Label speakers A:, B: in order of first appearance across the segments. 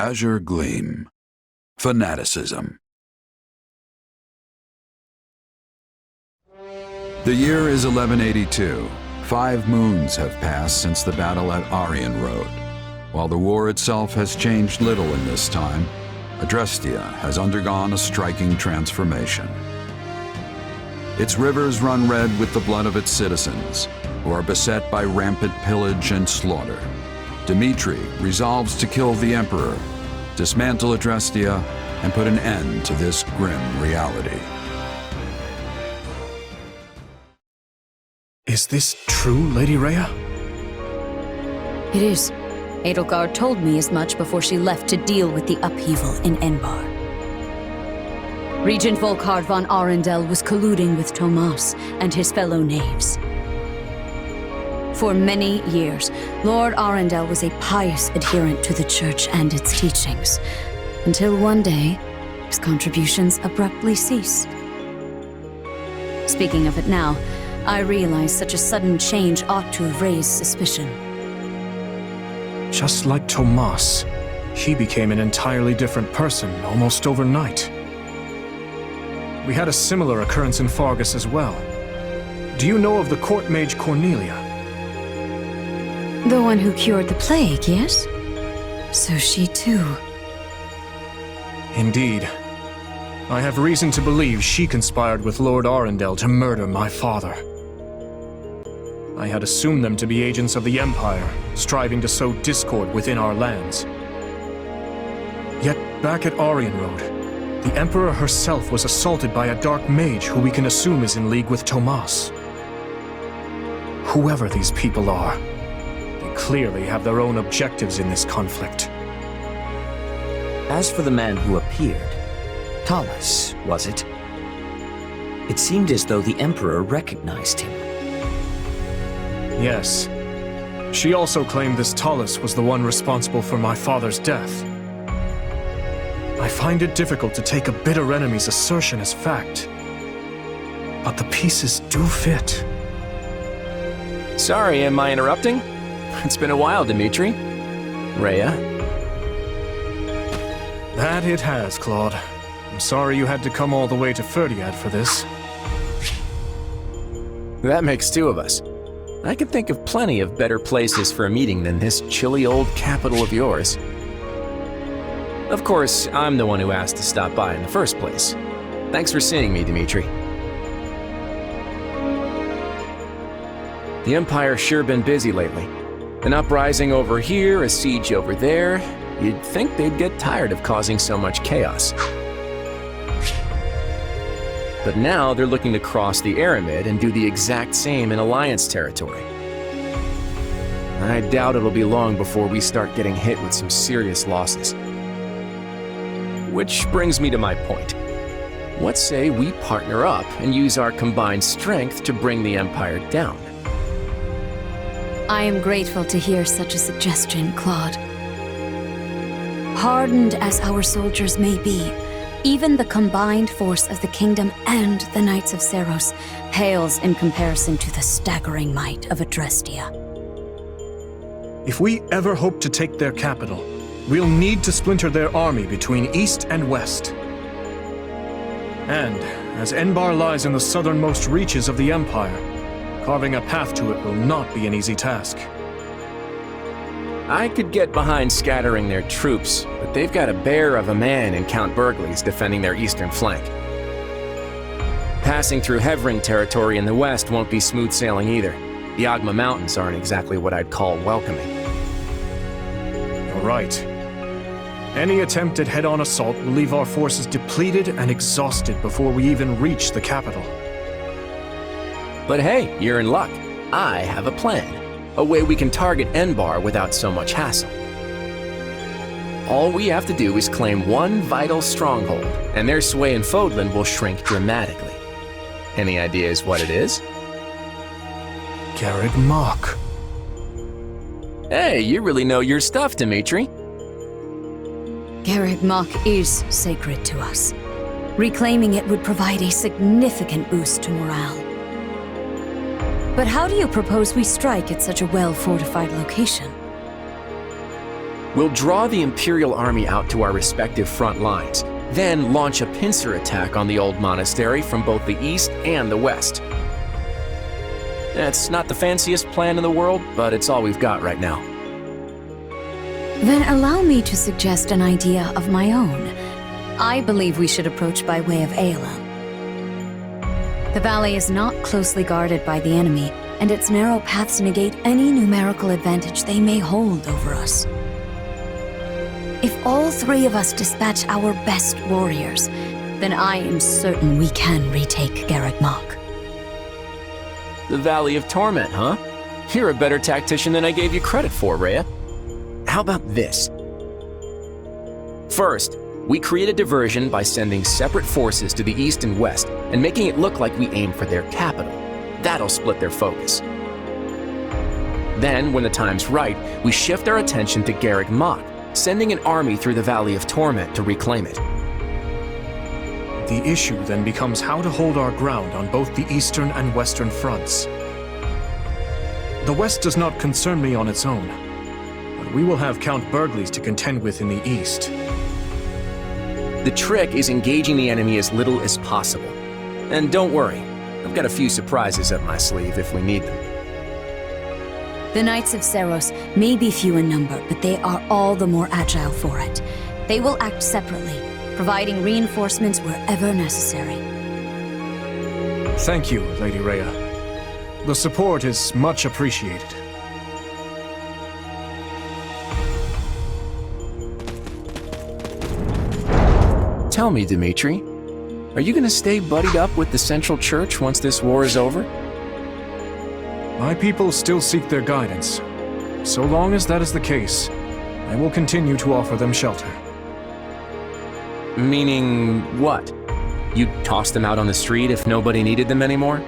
A: Azure Gleam. Fanaticism. The year is 1182. 5 moons have passed since the battle at Aryan Road. While the war itself has changed little in this time, Adrestia has undergone a striking transformation. Its rivers run red with the blood of its citizens, who are beset by rampant pillage and slaughter. Dmitri resolves to kill the Emperor, dismantle Adrestia, and put an end to this grim reality.
B: Is this true, Lady Rhea?
C: It is. Edelgard told me as much before she left to deal with the upheaval in Enbar. Regent Volkard von Arundel was colluding with Tomas and his fellow knaves. For many years, Lord Arundel was a pious adherent to the Church and its teachings, until one day, his contributions abruptly ceased. Speaking of it now, I realize such a sudden change ought to have raised suspicion.
B: Just like Tomas, he became an entirely different person almost overnight. We had a similar occurrence in Fargus as well. Do you know of the court mage Cornelia?
C: The one who cured the plague, yes? So she too.
B: Indeed. I have reason to believe she conspired with Lord Arundel to murder my father. I had assumed them to be agents of the Empire, striving to sow discord within our lands. Yet, back at Aryan Road, the Emperor herself was assaulted by a dark mage who we can assume is in league with Tomas. Whoever these people are, they clearly have their own objectives in this conflict.
D: As for the man who appeared, Thomas, was it? It seemed as though the Emperor recognized him.
B: Yes. She also claimed this Talus was the one responsible for my father's death. I find it difficult to take a bitter enemy's assertion as fact. But the pieces do fit.
E: Sorry, am I interrupting? It's been a while, Dmitri. Rhea?
B: That it has, Claude. I'm sorry you had to come all the way to Ferdiad for this.
E: That makes 2 of us. I can think of plenty of better places for a meeting than this chilly old capital of yours. Of course, I'm the one who asked to stop by in the first place. Thanks for seeing me, Dmitri. The Empire's sure been busy lately. An uprising over here, a siege over there. You'd think they'd get tired of causing so much chaos. But now they're looking to cross the Aramid and do the exact same in Alliance territory. I doubt it'll be long before we start getting hit with some serious losses. Which brings me to my point. What say we partner up and use our combined strength to bring the Empire down?
C: I am grateful to hear such a suggestion, Claude. Hardened as our soldiers may be, even the combined force of the Kingdom and the Knights of Seros pales in comparison to the staggering might of Adrestia.
B: If we ever hope to take their capital, we'll need to splinter their army between east and west. And, as Enbar lies in the southernmost reaches of the Empire, carving a path to it will not be an easy task.
E: I could get behind scattering their troops, but they've got a bear of a man in Count Burgley's defending their eastern flank. Passing through Hevring territory in the west won't be smooth sailing either. The Agma Mountains aren't exactly what I'd call welcoming.
B: You're right. Any attempt at head-on assault will leave our forces depleted and exhausted before we even reach the capital.
E: But hey, you're in luck. I have a plan. A way we can target Enbar without so much hassle. All we have to do is claim one vital stronghold, and their sway in Fodlan will shrink dramatically. Any ideas what it is?
B: Garreg Mach.
E: Hey, you really know your stuff, Dmitri.
C: Garreg Mach is sacred to us. Reclaiming it would provide a significant boost to morale. But how do you propose we strike at such a well-fortified location?
E: We'll draw the Imperial army out to our respective front lines, then launch a pincer attack on the old monastery from both the east and the west. It's not the fanciest plan in the world, but it's all we've got right now.
C: Then allow me to suggest an idea of my own. I believe we should approach by way of Aela. The valley is not closely guarded by the enemy, and its narrow paths negate any numerical advantage they may hold over us. If all three of us dispatch our best warriors, then I am certain we can retake Gamelog.
E: The Valley of Torment, huh? You're a better tactician than I gave you credit for, Rhea. How about this? First, we create a diversion by sending separate forces to the east and west and making it look like we aim for their capital. That'll split their focus. Then, when the time's right, we shift our attention to Gamelog, sending an army through the Valley of Torment to reclaim it.
B: The issue then becomes how to hold our ground on both the eastern and western fronts. The west does not concern me on its own, but we will have Count Burgleys to contend with in the east.
E: The trick is engaging the enemy as little as possible. And don't worry, I've got a few surprises up my sleeve if we need them.
C: The Knights of Seros may be few in number, but they are all the more agile for it. They will act separately, providing reinforcements wherever necessary.
B: Thank you, Lady Rhea. The support is much appreciated.
E: Tell me, Dimitri, are you going to stay buddied up with the Central Church once this war is over?
B: My people still seek their guidance. So long as that is the case, I will continue to offer them shelter.
E: Meaning what? You'd toss them out on the street if nobody needed them anymore?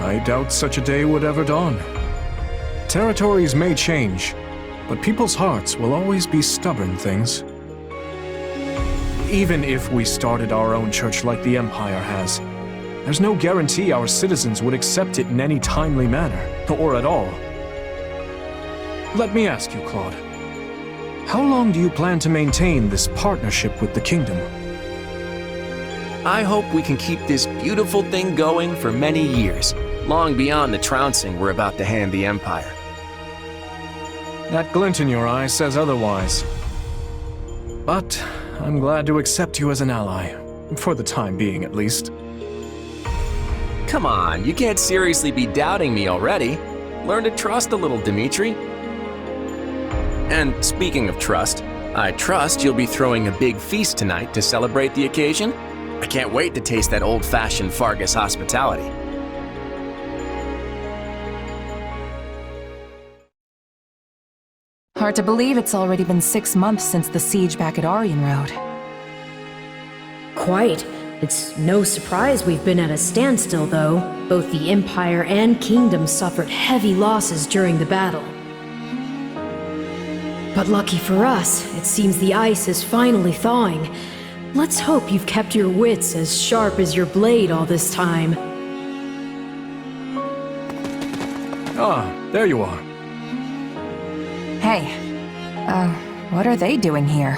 B: I doubt such a day would ever dawn. Territories may change, but people's hearts will always be stubborn things. Even if we started our own church like the Empire has, there's no guarantee our citizens would accept it in any timely manner, or at all. Let me ask you, Claude. How long do you plan to maintain this partnership with the Kingdom?
E: I hope we can keep this beautiful thing going for many years, long beyond the trouncing we're about to hand the Empire.
B: That glint in your eye says otherwise. But I'm glad to accept you as an ally, for the time being at least.
E: Come on, you can't seriously be doubting me already. Learn to trust a little, Dimitri. And speaking of trust, I trust you'll be throwing a big feast tonight to celebrate the occasion. I can't wait to taste that old-fashioned Fargus hospitality.
F: Hard to believe it's already been 6 months since the siege back at Aryan Road.
G: Quite. It's no surprise we've been at a standstill, though. Both the Empire and Kingdom suffered heavy losses during the battle. But lucky for us, it seems the ice is finally thawing. Let's hope you've kept your wits as sharp as your blade all this time.
B: Ah, there you are.
F: Hey, what are they doing here?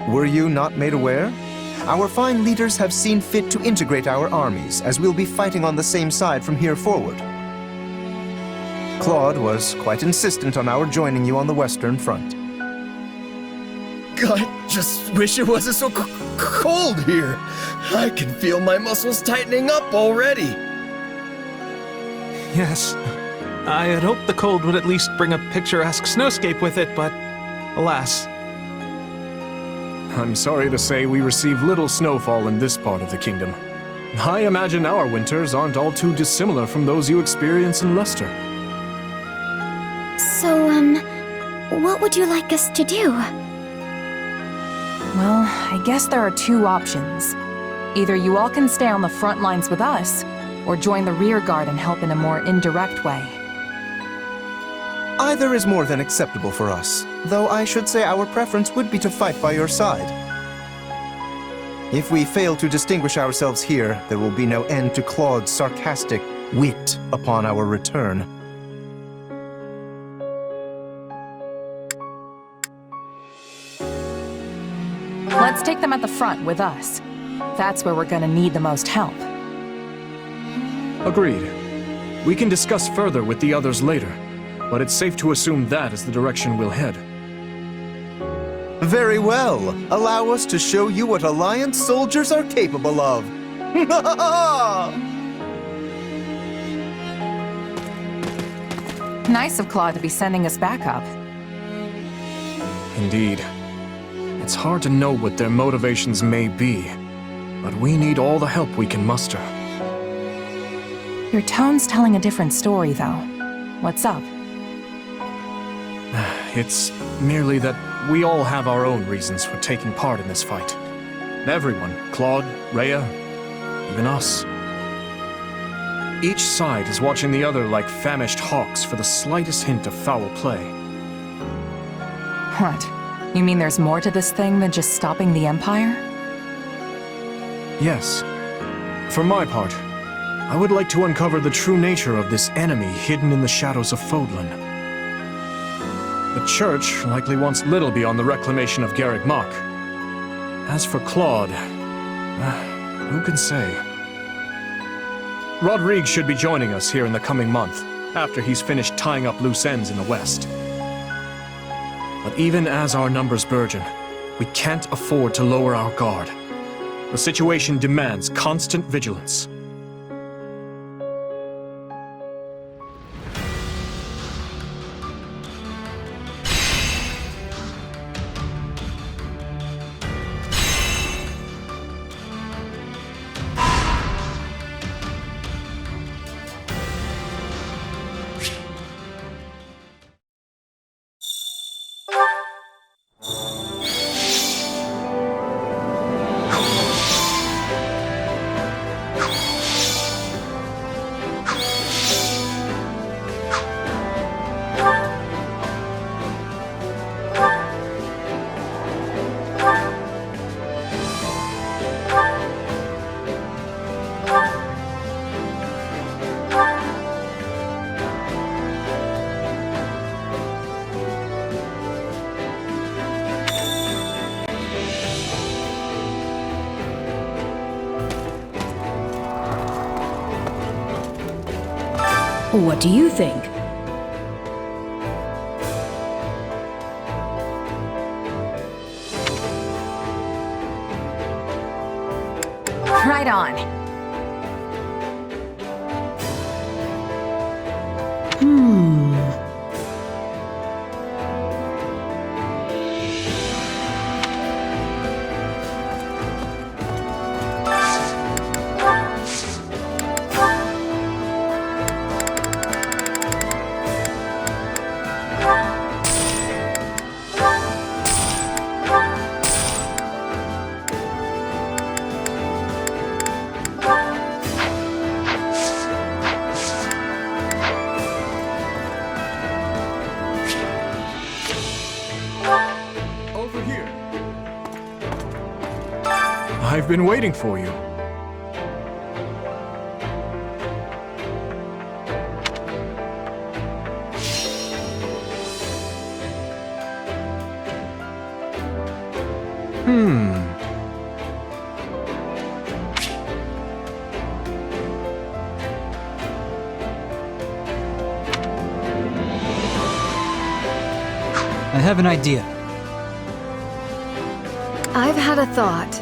H: Were you not made aware? Our fine leaders have seen fit to integrate our armies, as we'll be fighting on the same side from here forward. Claude was quite insistent on our joining you on the Western Front.
I: I just wish it wasn't so cold here. I can feel my muscles tightening up already.
J: Yes. I had hoped the cold would at least bring a picturesque snowscape with it, but alas.
B: I'm sorry to say we receive little snowfall in this part of the kingdom. I imagine our winters aren't all too dissimilar from those you experience in Leicester.
K: So, what would you like us to do?
F: Well, I guess there are two options. Either you all can stay on the front lines with us, or join the rear guard and help in a more indirect way.
H: Either is more than acceptable for us, though I should say our preference would be to fight by your side. If we fail to distinguish ourselves here, there will be no end to Claude's sarcastic wit upon our return.
F: Let's take them at the front with us. That's where we're gonna need the most help.
B: Agreed. We can discuss further with the others later, but it's safe to assume that is the direction we'll head.
H: Very well. Allow us to show you what Alliance soldiers are capable of.
F: Nice of Claude to be sending us back up.
B: Indeed. It's hard to know what their motivations may be, but we need all the help we can muster.
F: Your tone's telling a different story, though. What's up?
B: It's merely that we all have our own reasons for taking part in this fight. Everyone, Claude, Rhea, even us. Each side is watching the other like famished hawks for the slightest hint of foul play.
F: What? You mean there's more to this thing than just stopping the Empire?
B: Yes. For my part, I would like to uncover the true nature of this enemy hidden in the shadows of Fodlan. The Church likely wants little beyond the reclamation of Garreg Mach. As for Claude, who can say? Rodrigue should be joining us here in the coming month, after he's finished tying up loose ends in the West. But even as our numbers burgeon, we can't afford to lower our guard. The situation demands constant vigilance.
G: What do you think?
F: Right on.
B: Over here. I've been waiting for you.
L: I have an idea.
G: I've had a thought.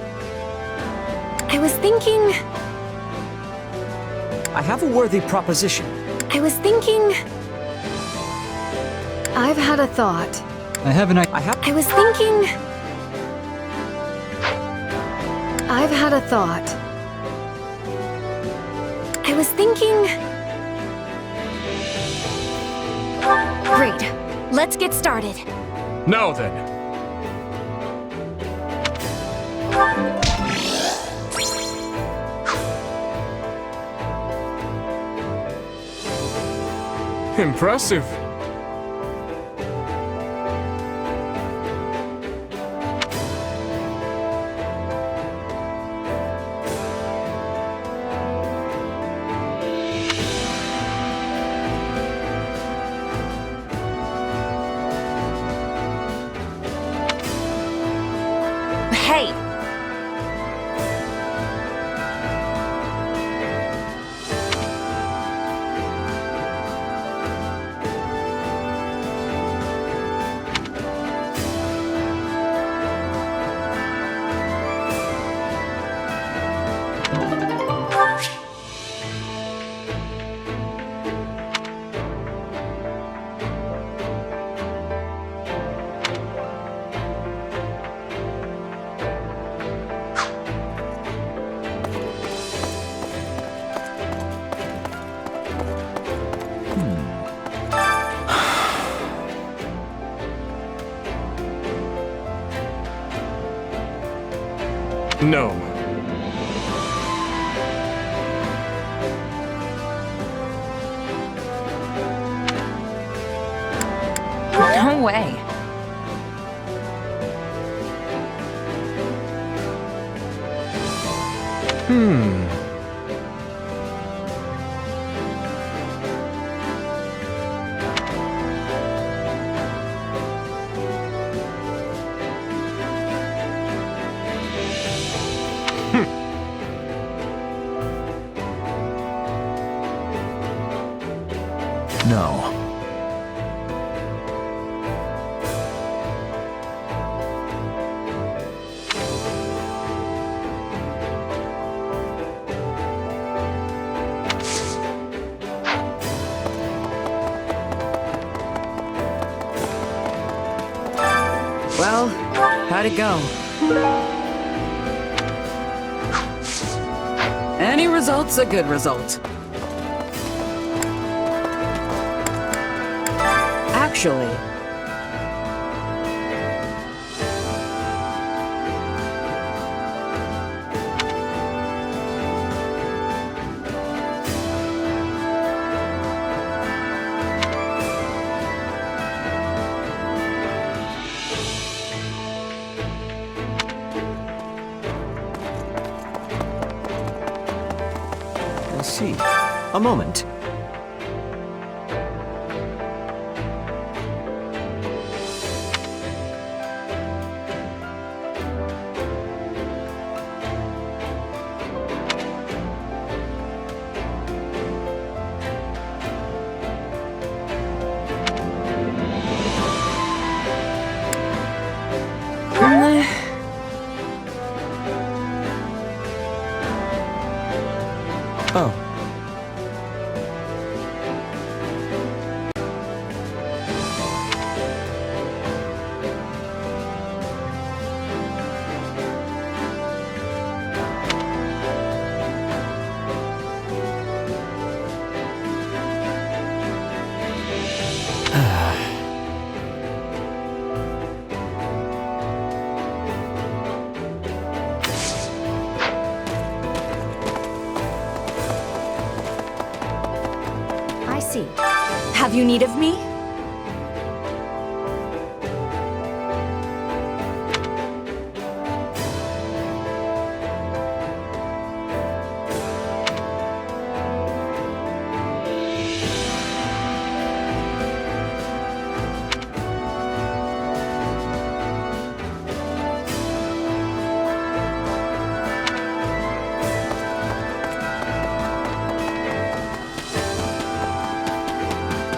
K: I was thinking...
D: I have a worthy proposition.
K: I was thinking...
G: I've had a thought.
L: I have an idea.
K: I was thinking...
G: I've had a thought.
K: I was thinking... Great. Let's get started.
B: Now then. Impressive.
F: Hey,
B: No.
F: No way.
D: No.
M: Well, how'd it go? Any result's a good result. Actually,
D: Let's see. A moment. Oh.
K: I see. Have you need of me?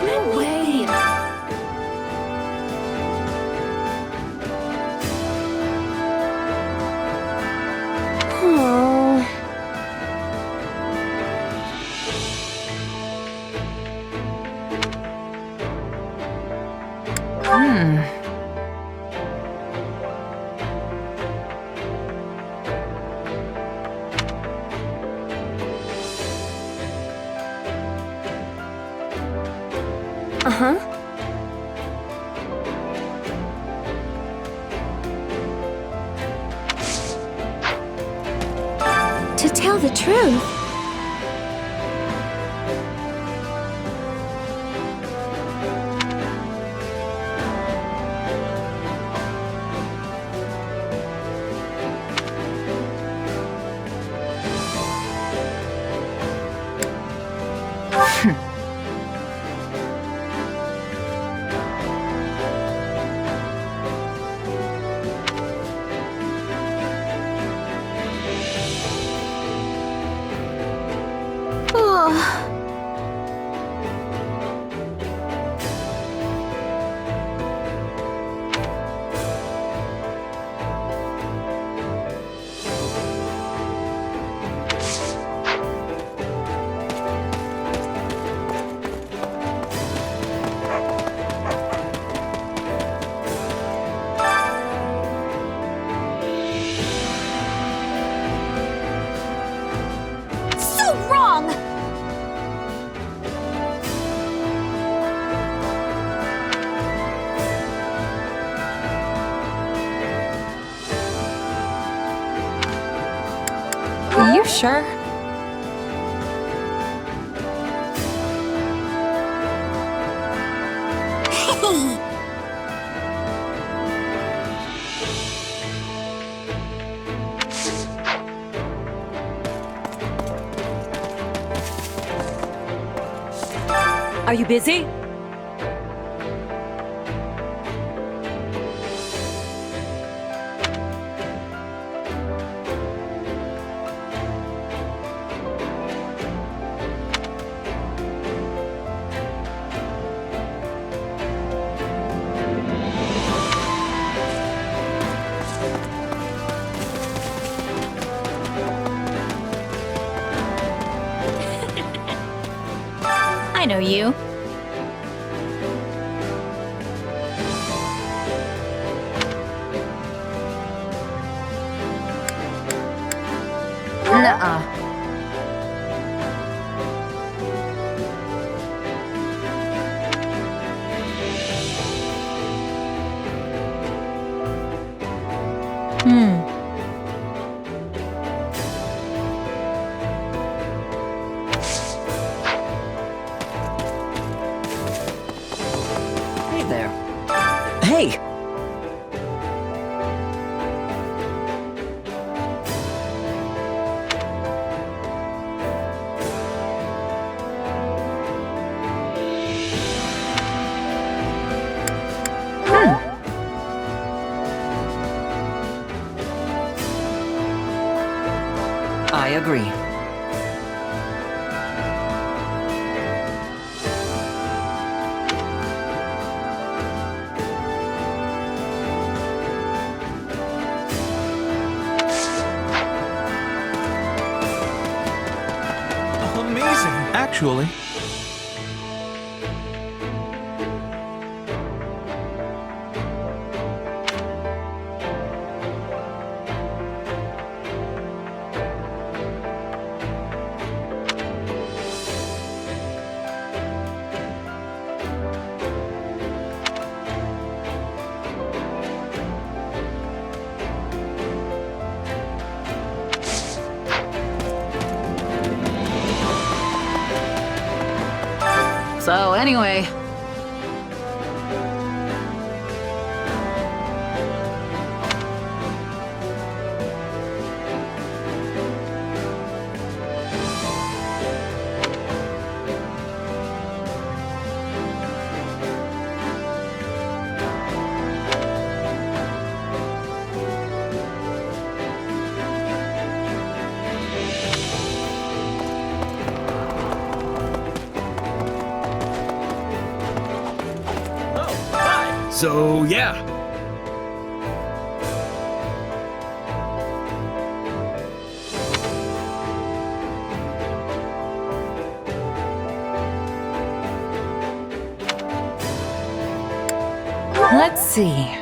K: No way! Oh. Uh-huh. To tell the truth, so wrong!
F: sure?
K: Are you busy?
C: I know you. Nuh-uh.
D: Hey there. Hey! I agree.
J: Amazing, actually.
M: So anyway,
I: So, yeah.
F: Let's see.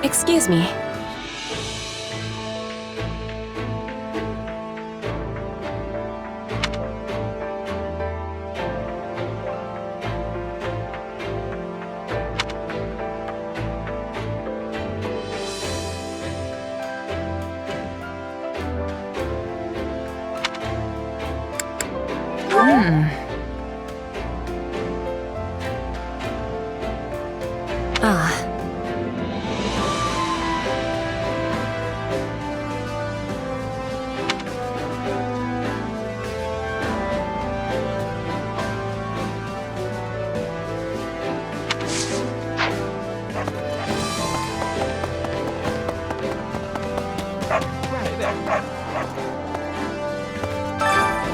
K: Excuse me.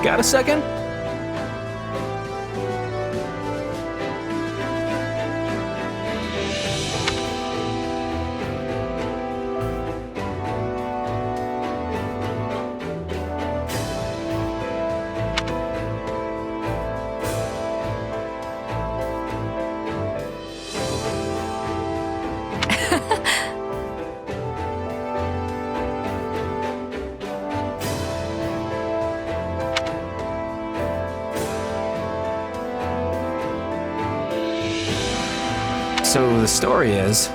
J: Got a second?
L: So the story is...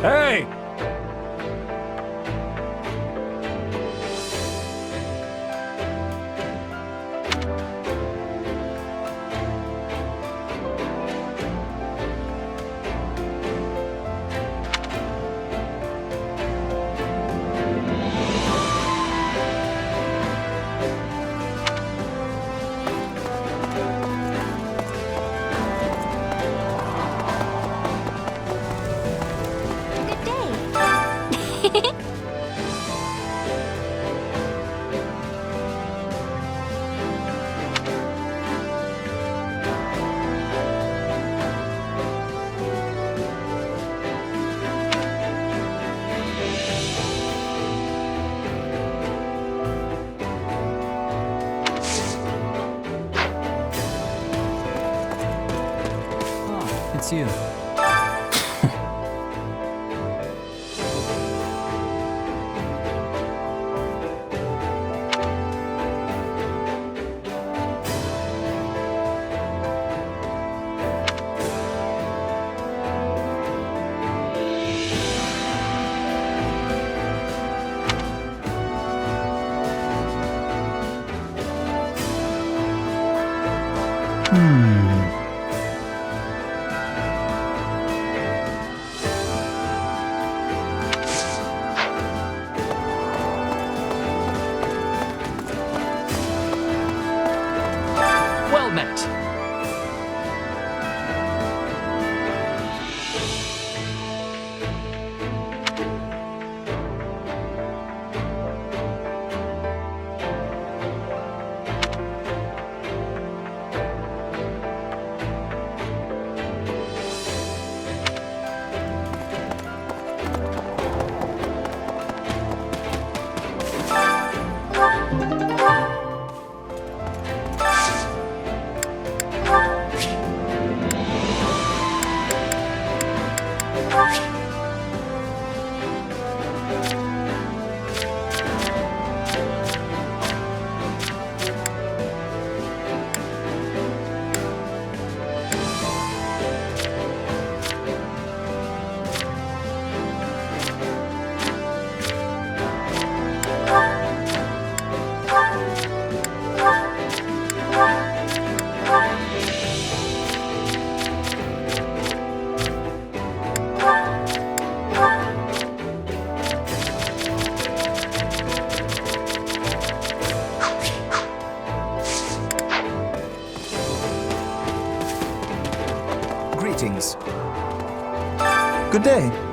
B: Hey!
L: It's you.
B: Well met.
H: Greetings. Good day.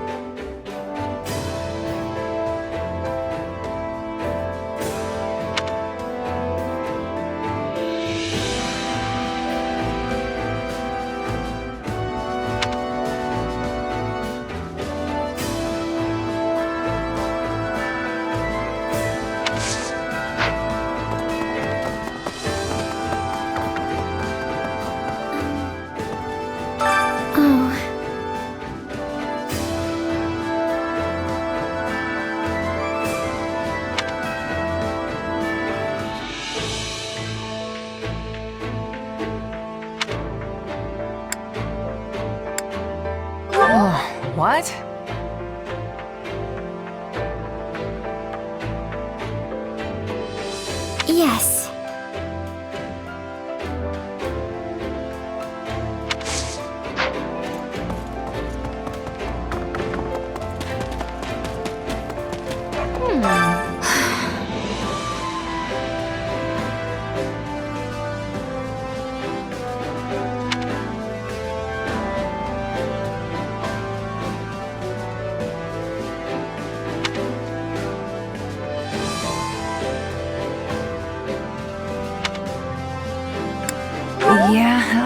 F: What?
N: Yes.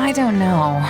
F: I don't know.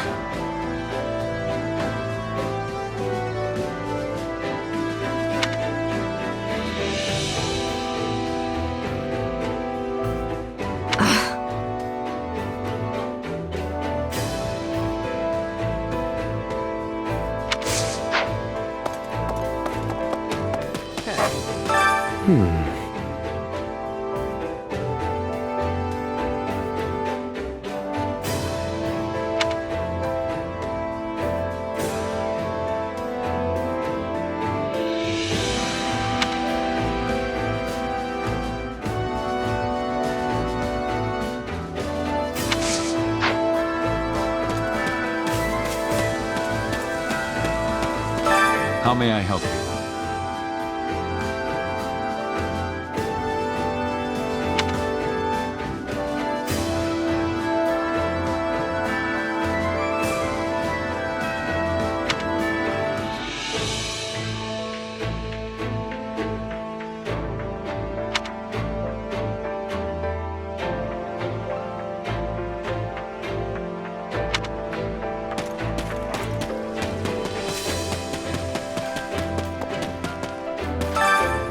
N: How may I help you?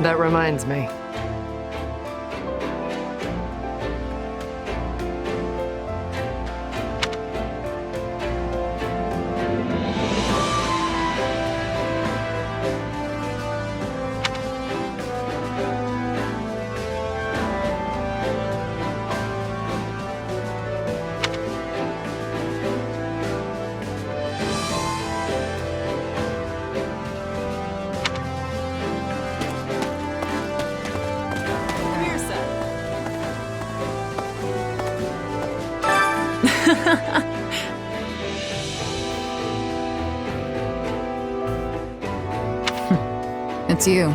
O: That reminds me.
F: It's you.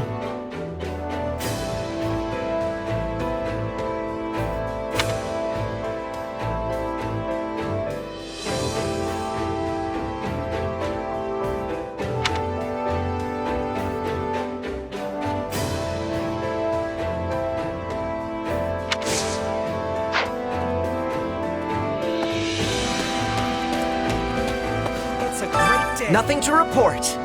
D: It's a great day. Nothing to report.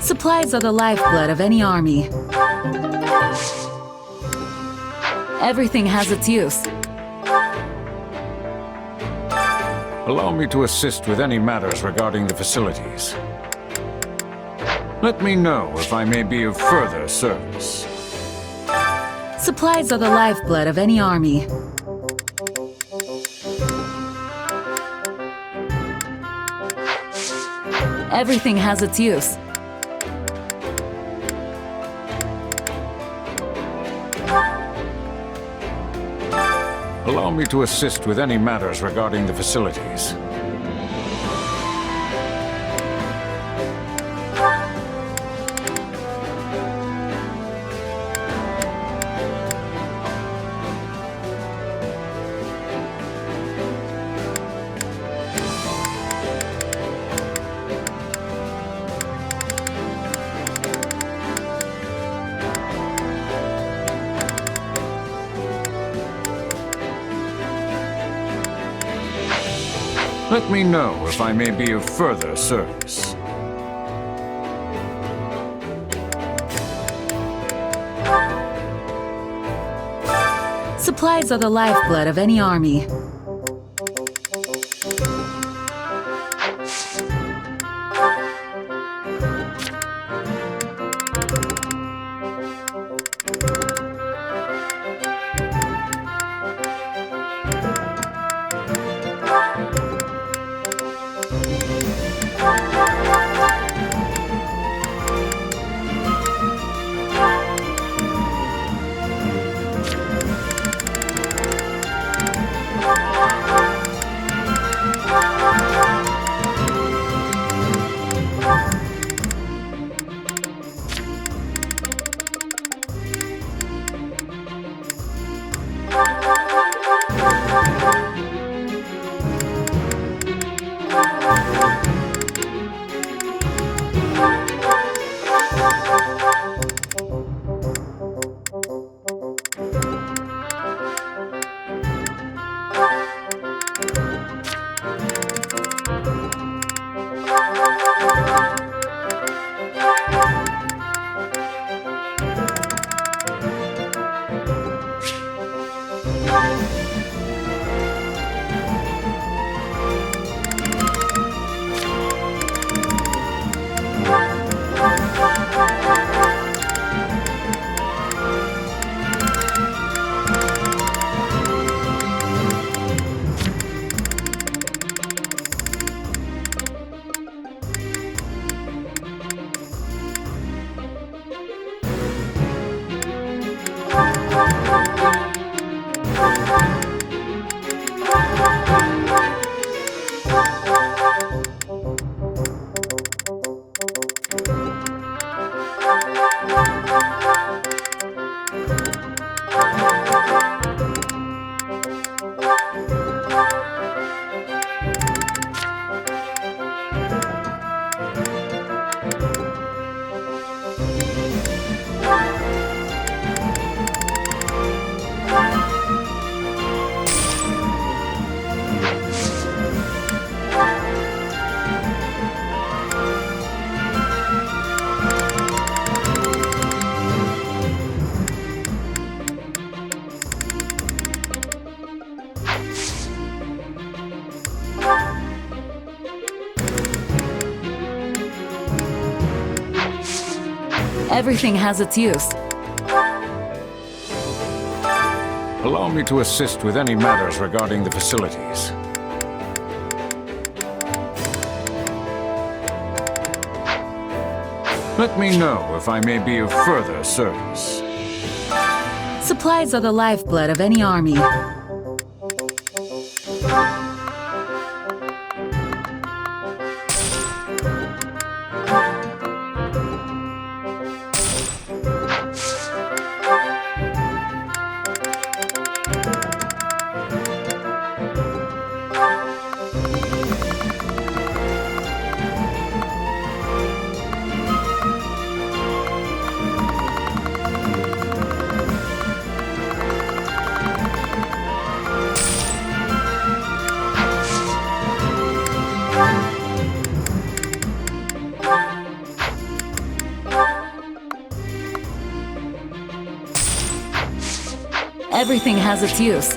C: Supplies are the lifeblood of any army. Everything has its use.
N: Allow me to assist with any matters regarding the facilities. Let me know if I may be of further service.
C: Supplies are the lifeblood of any army. Everything has its use.
N: Allow me to assist with any matters regarding the facilities. Let me know if I may be of further service.
C: Supplies are the lifeblood of any army. Everything has its use.
N: Allow me to assist with any matters regarding the facilities. Let me know if I may be of further service.
M: Supplies are the lifeblood of any army.
C: Everything has its use.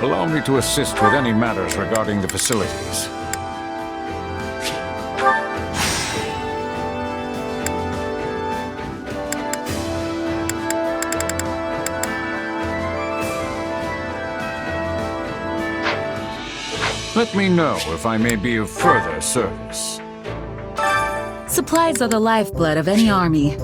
N: Allow me to assist with any matters regarding the facilities. Let me know if I may be of further service.
M: Supplies are the lifeblood of any army.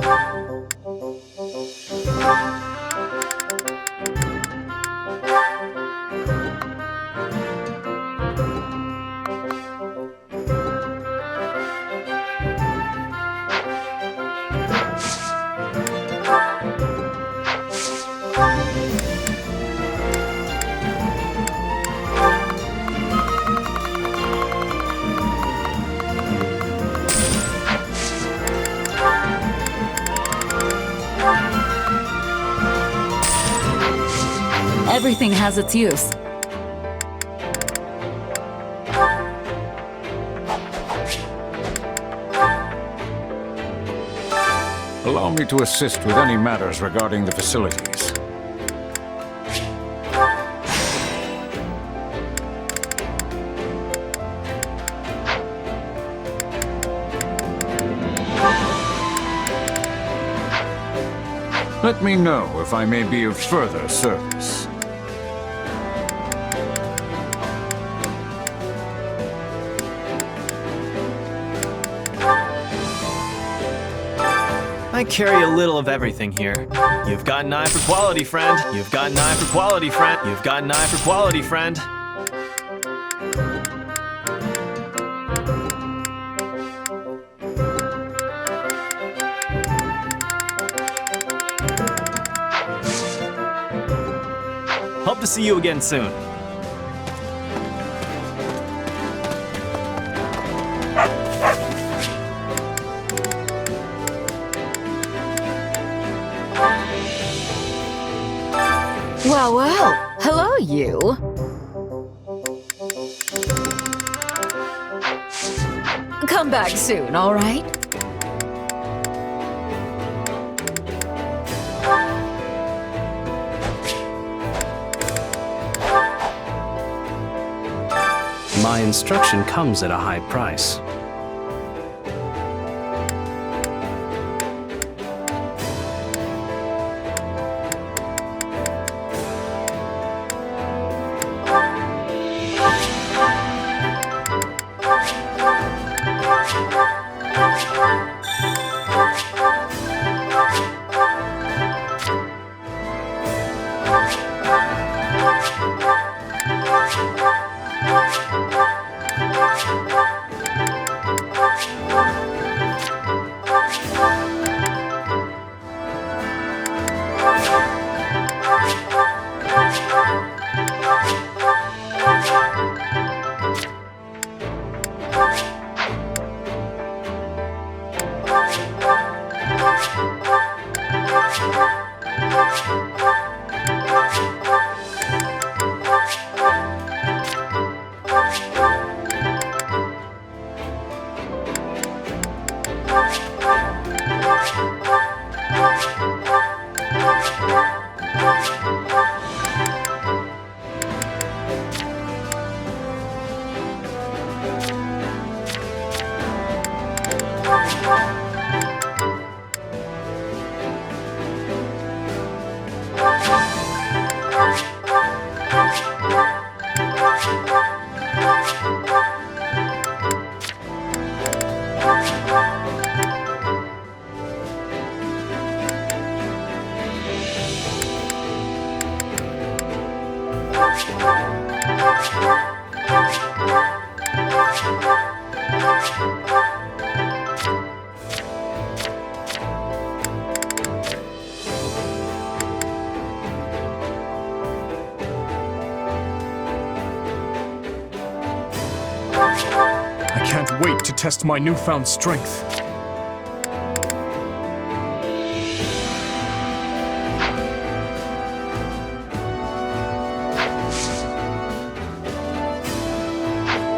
C: Everything has its use.
N: Allow me to assist with any matters regarding the facilities. Let me know if I may be of further service.
J: I carry a little of everything here. You've got an eye for quality, friend. You've got an eye for quality, friend. You've got an eye for quality, friend. Hope to see you again soon.
M: Well, well. Hello, you. Come back soon, all right?
L: My instruction comes at a high price.
B: wait to test my newfound strength.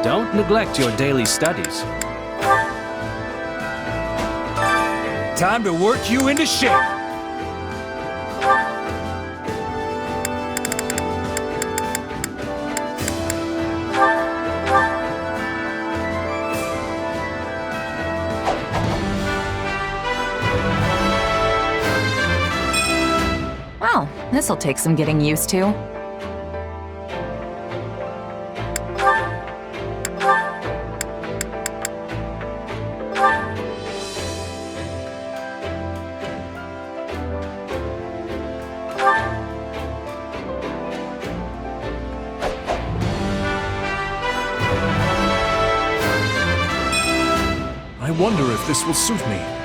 L: Don't neglect your daily studies.
O: Time to work you into shape.
F: Well, this'll take some getting used to.
B: I wonder if this will suit me.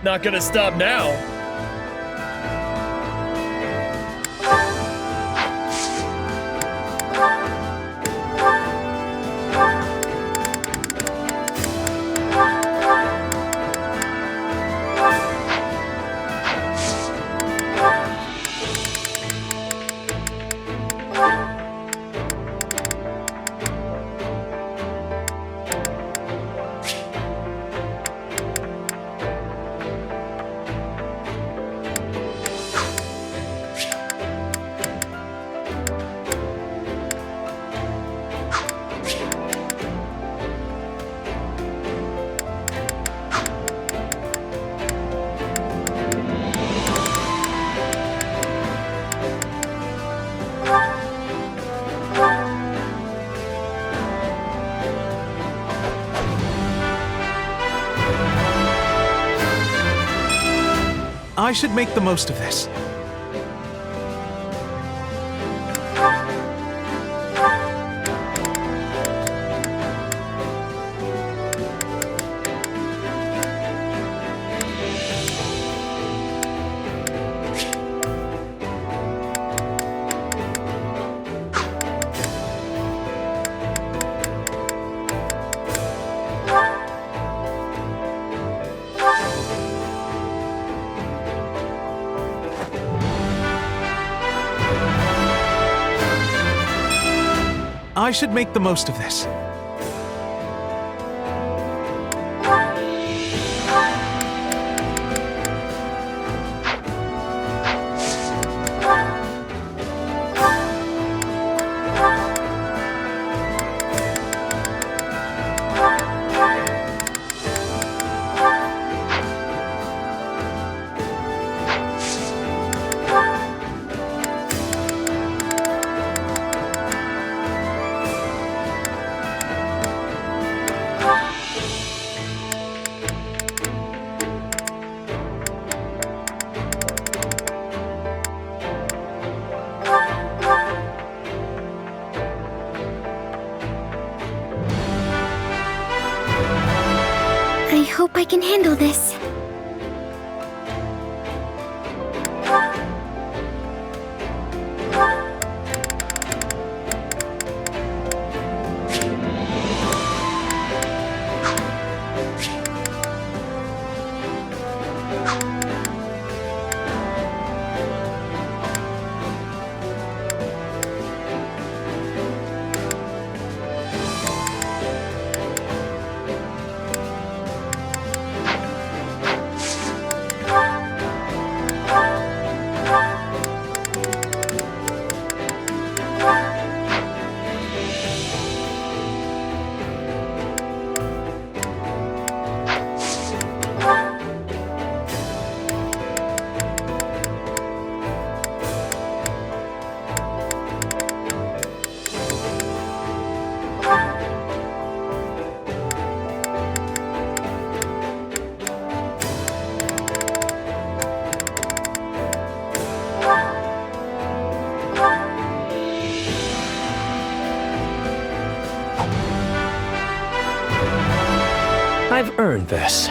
I: Not gonna stop now.
P: I should make the most of this. I should make the most of this.
Q: I hope I can handle this.
L: I've earned this.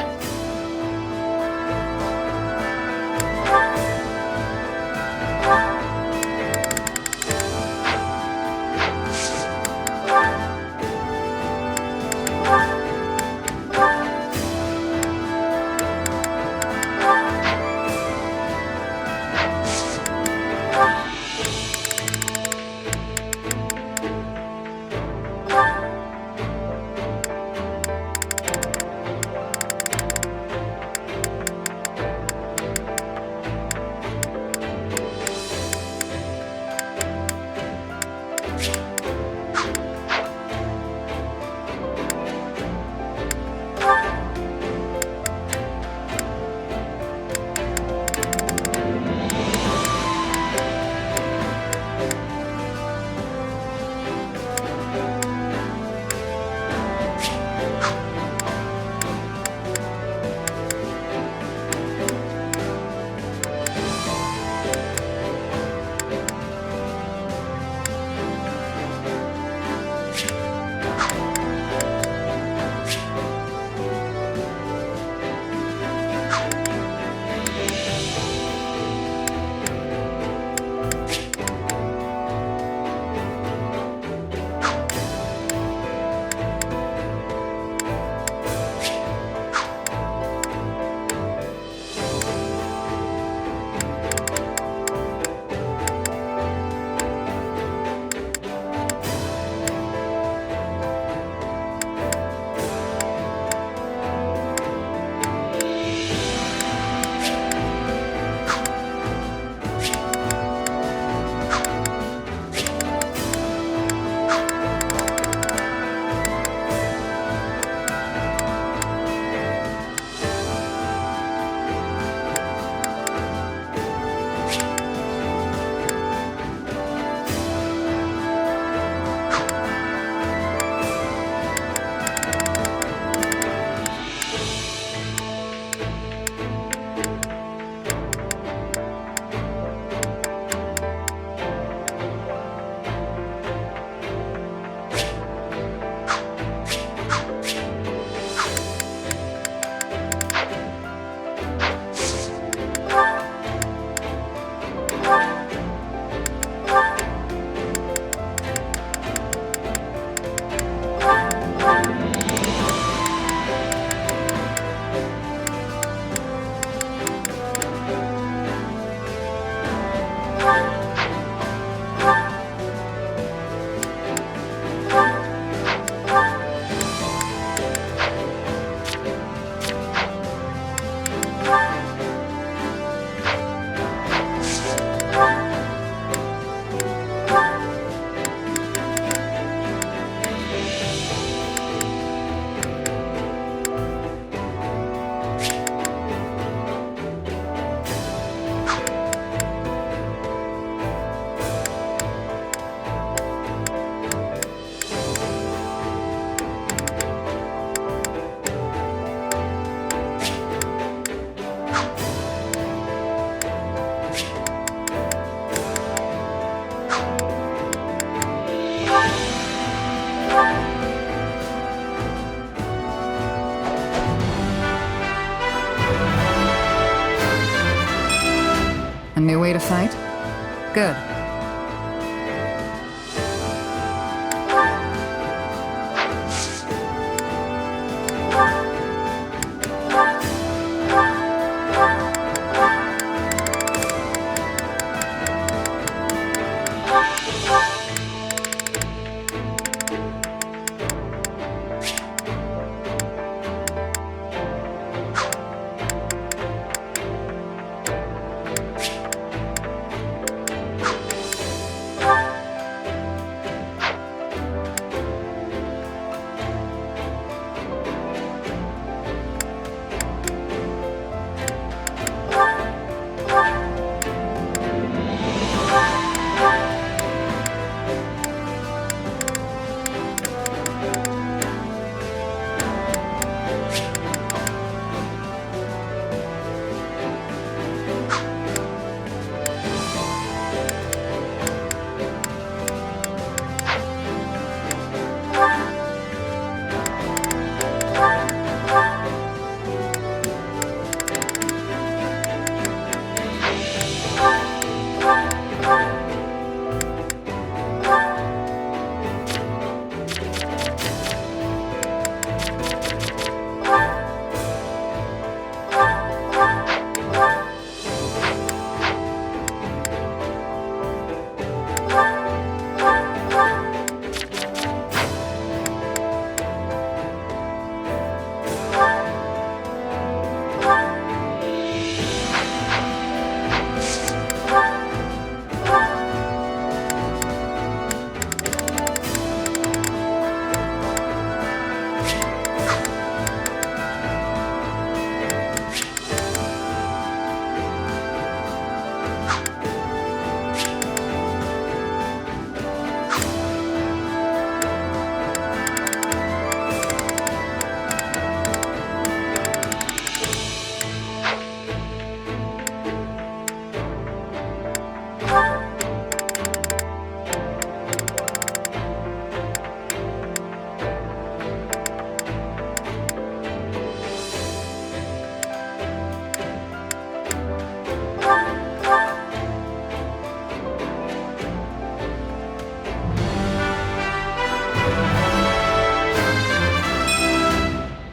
R: A new way to fight? Good.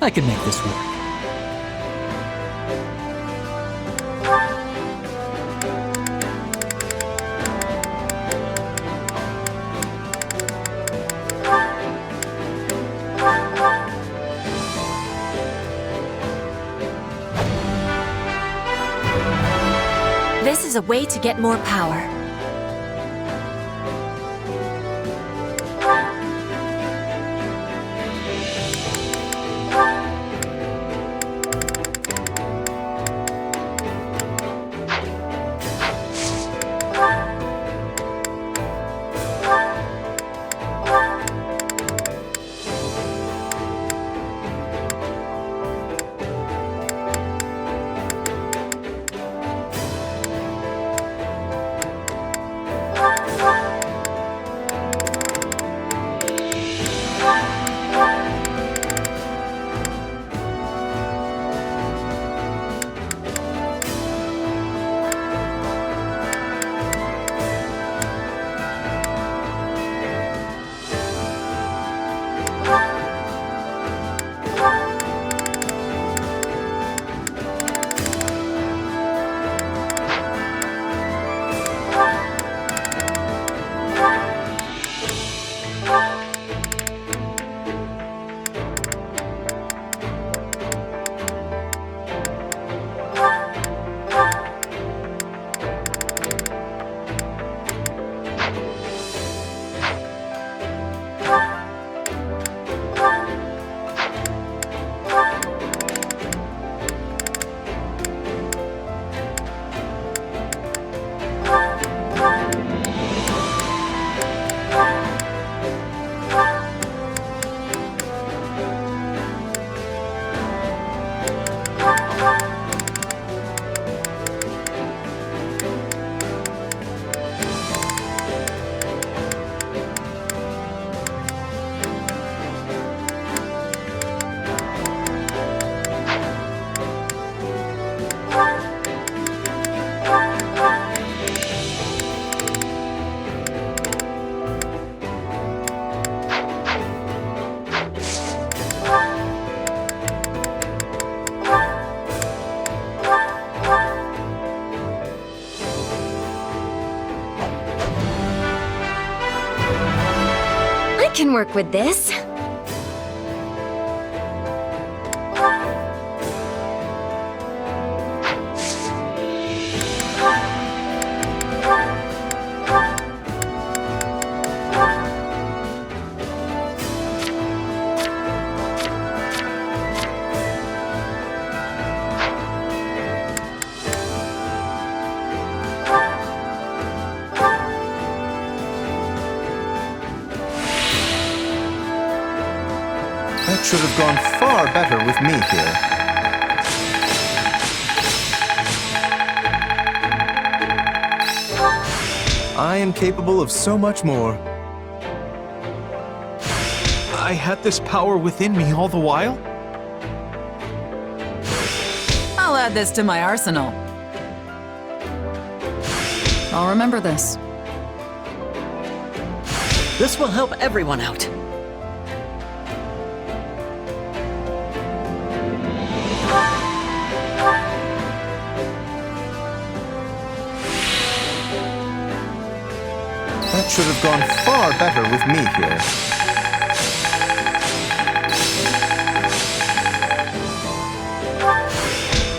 S: I can make this work.
K: This is a way to get more power.
Q: can work with this.
H: That should have gone far better with me here. I am capable of so much more.
P: I had this power within me all the while?
M: I'll add this to my arsenal. I'll remember this.
T: This will help everyone out.
H: That should have gone far better with me here.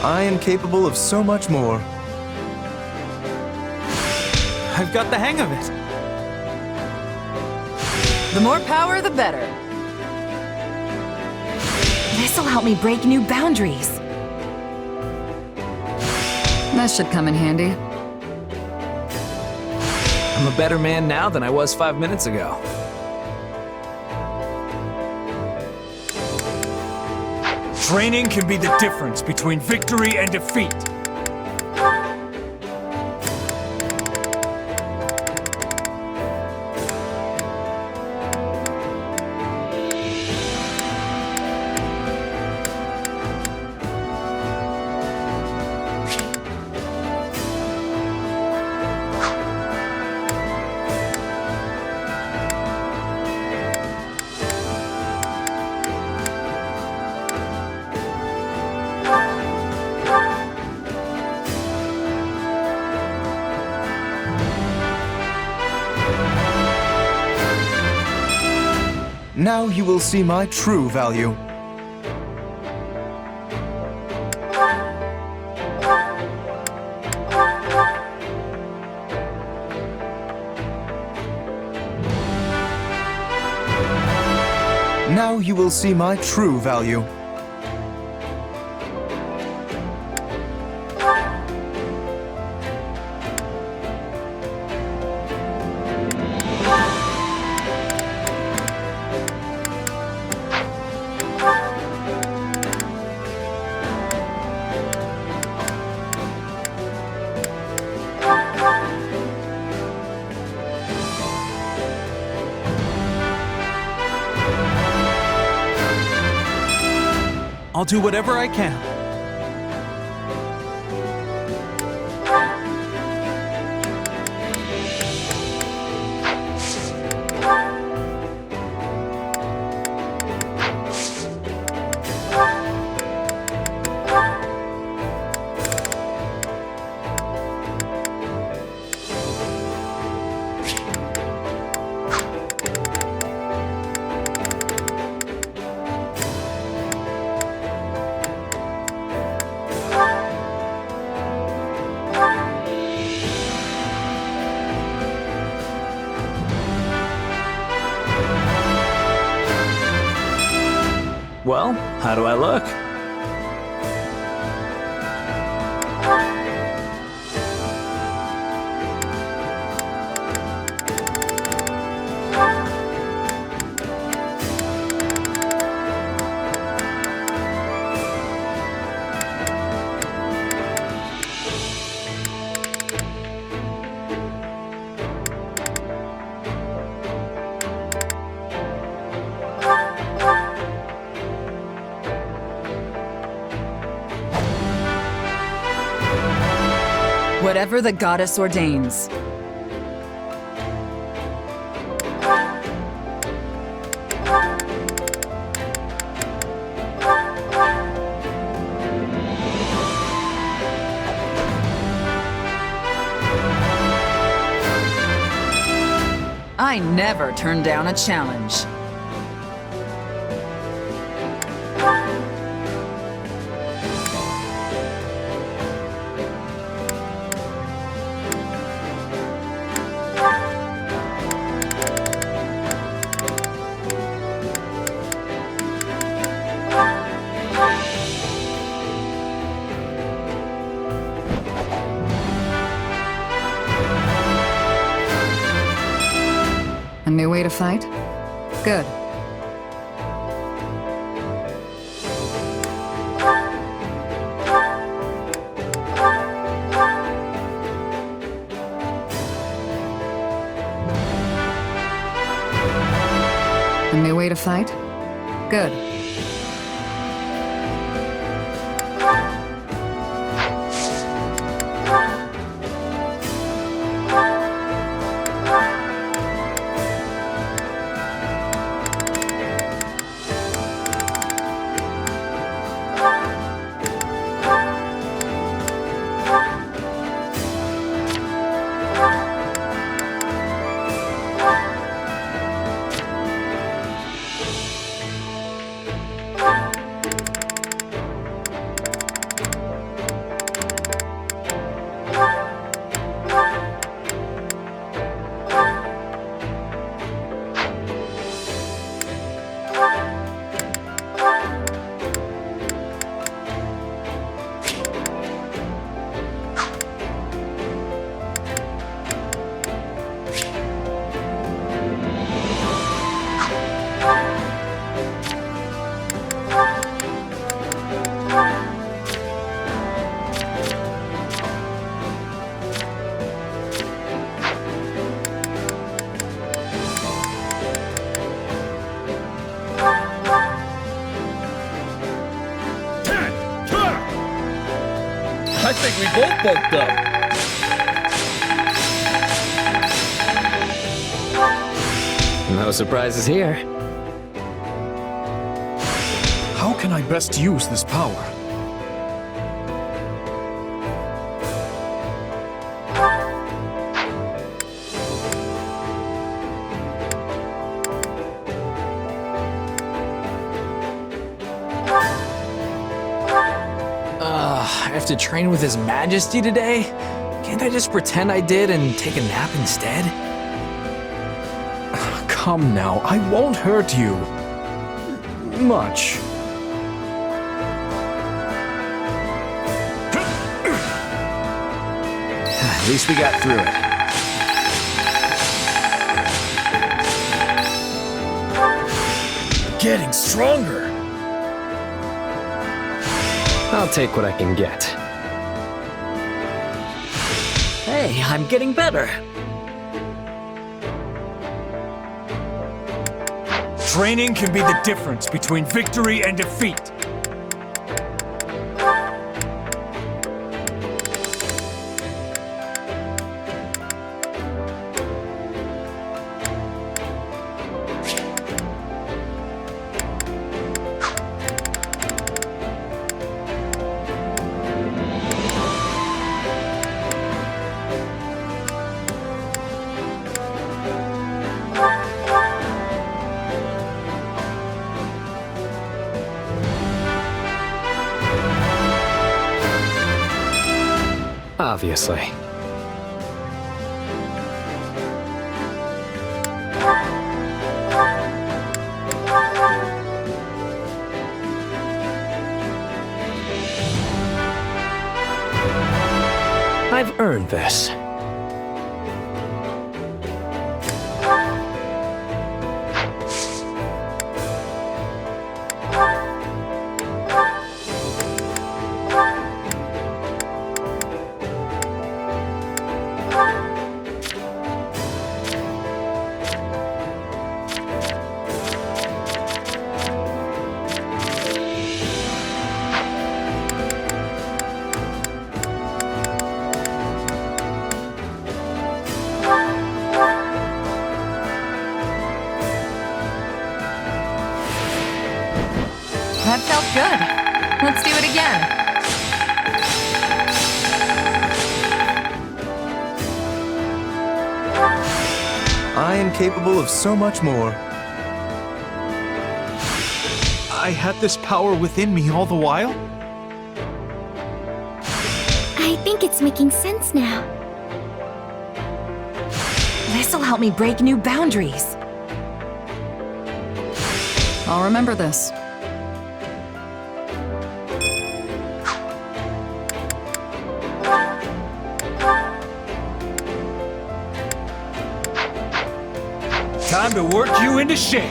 H: I am capable of so much more.
P: I've got the hang of it.
M: The more power, the better.
F: This'll help me break new boundaries.
M: That should come in handy.
S: I'm a better man now than I was 5 minutes ago.
O: Training can be the difference between victory and defeat.
H: Now you will see my true value. Now you will see my true value.
P: I'll do whatever I can.
S: Well, how do I look?
M: Whatever the goddess ordains. I never turn down a challenge.
R: new way to fight? Good. A new way to fight? Good.
I: I think we both bulked up.
S: No surprises here.
B: How can I best use this power?
S: I have to train with His Majesty today? Can't I just pretend I did and take a nap instead?
B: Come now, I won't hurt you. Much.
S: At least we got through it.
I: Getting stronger.
L: I'll take what I can get.
T: Hey, I'm getting better.
O: Training can be the difference between victory and defeat.
L: Obviously.
S: I've earned this.
F: That felt good. Let's do it again.
H: I am capable of so much more.
P: I had this power within me all the while?
Q: I think it's making sense now.
F: This'll help me break new boundaries.
R: I'll remember this.
O: Time to work you into shape.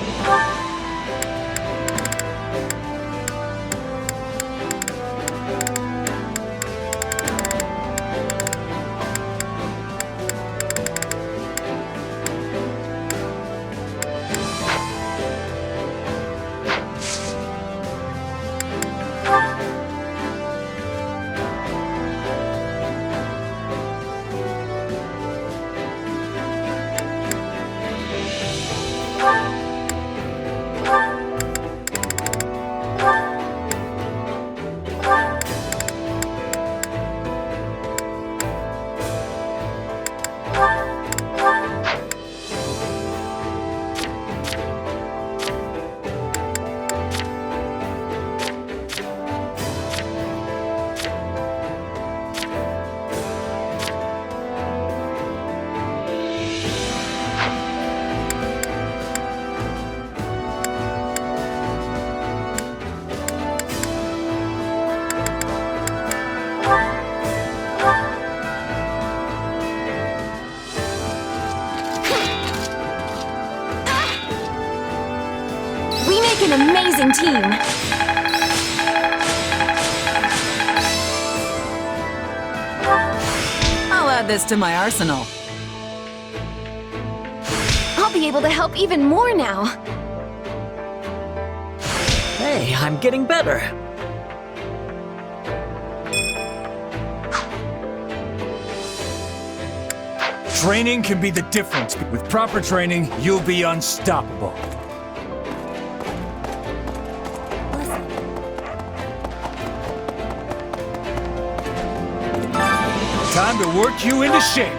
Q: An amazing team.
M: I'll add this to my arsenal.
Q: I'll be able to help even more now.
T: Hey, I'm getting better.
O: Training can be the difference. With proper training, you'll be unstoppable. Time to work you into shape.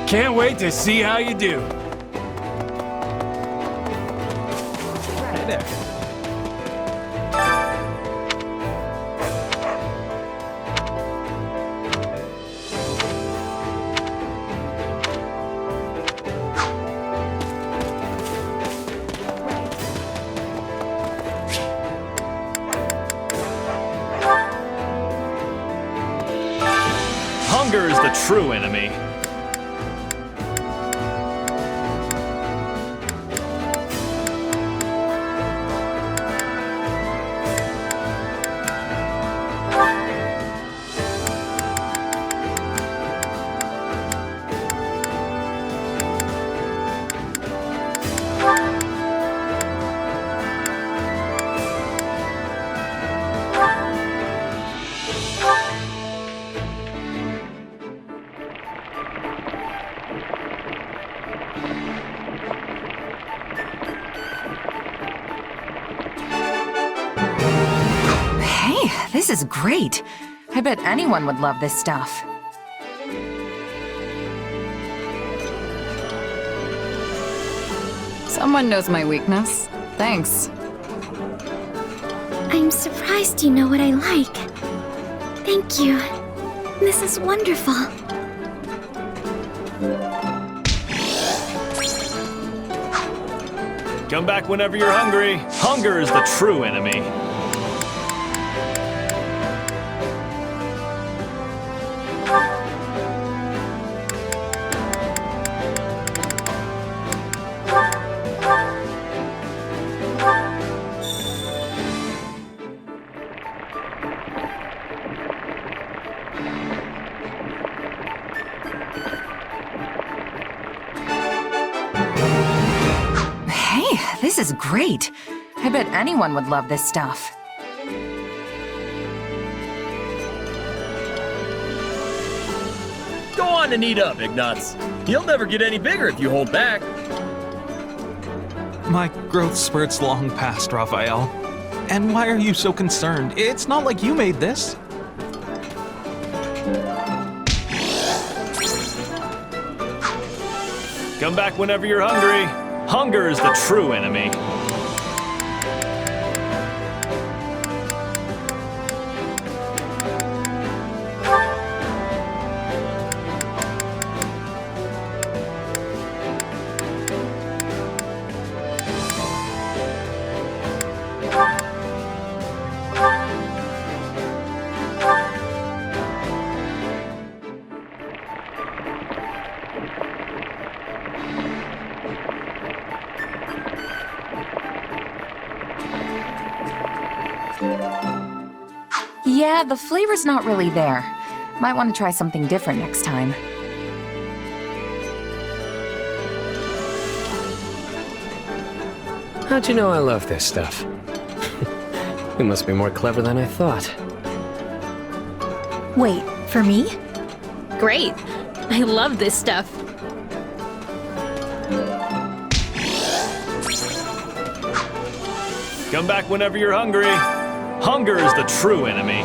O: Can't wait to see how you do. Right there.
J: Hunger is the true enemy.
F: This is great. I bet anyone would love this stuff.
R: Someone knows my weakness. Thanks.
Q: I'm surprised you know what I like. Thank you. This is wonderful.
J: Come back whenever you're hungry. Hunger is the true enemy.
F: This is great. I bet anyone would love this stuff.
I: Go on and eat up, Ignatz. You'll never get any bigger if you hold back.
P: My growth spurt's long past, Raphael. And why are you so concerned? It's not like you made this.
J: Come back whenever you're hungry. Hunger is the true enemy.
F: Yeah, the flavor's not really there. Might want to try something different next time.
L: How'd you know I love this stuff? You must be more clever than I thought.
K: Wait, for me? Great. I love this stuff.
J: Come back whenever you're hungry. Hunger is the true enemy.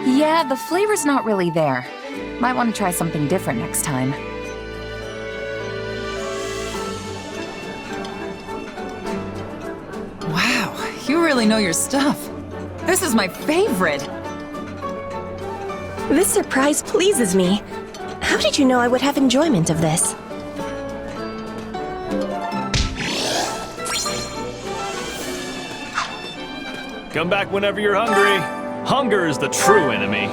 F: Yeah, the flavor's not really there. Might want to try something different next time.
R: Wow, you really know your stuff. This is my favorite.
K: This surprise pleases me. How did you know I would have enjoyment of this?
J: Come back whenever you're hungry. Hunger is the true enemy.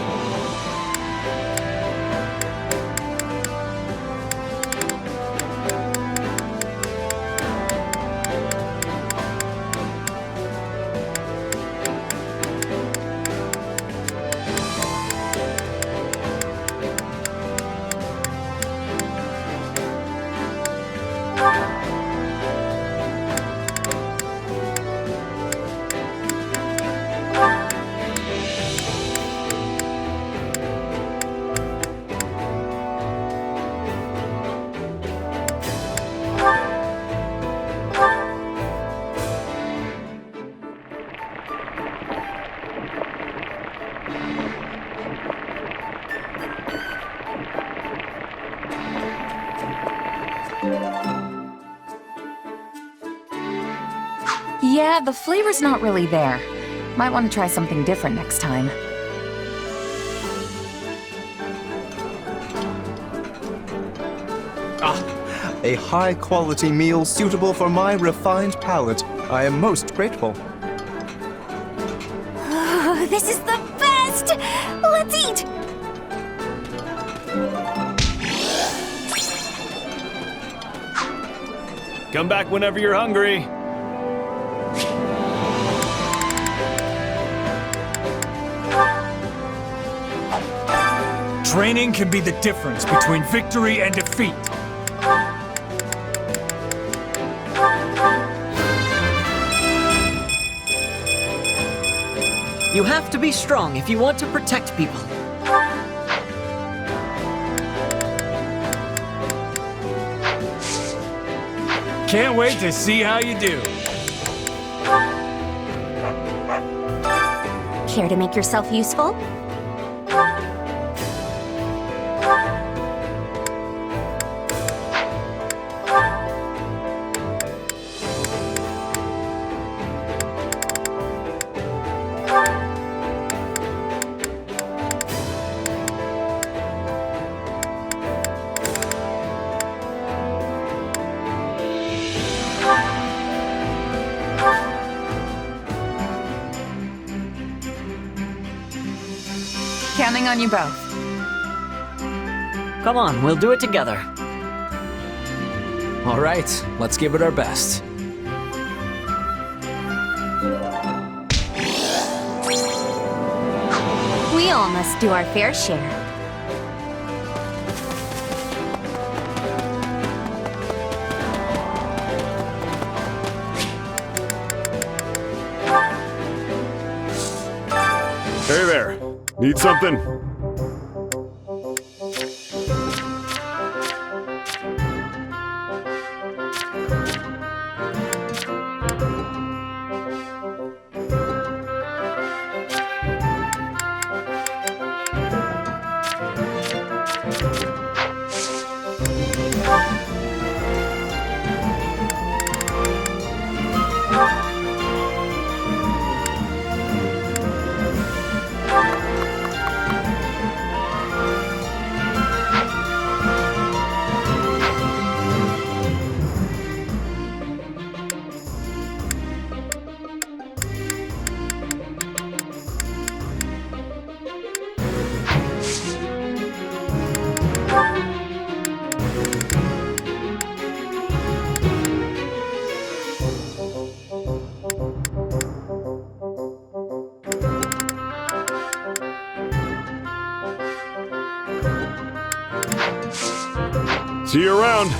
F: Yeah, the flavor's not really there. Might want to try something different next time.
H: A high-quality meal suitable for my refined palate. I am most grateful.
Q: Oh, this is the best! Let's eat!
J: Come back whenever you're hungry.
O: Training can be the difference between victory and defeat.
T: You have to be strong if you want to protect people.
O: Can't wait to see how you do.
Q: Care to make yourself useful?
F: Counting on you both.
T: Come on, we'll do it together.
S: All right, let's give it our best.
Q: We all must do our fair share.
U: Hey there. Need something? See you around.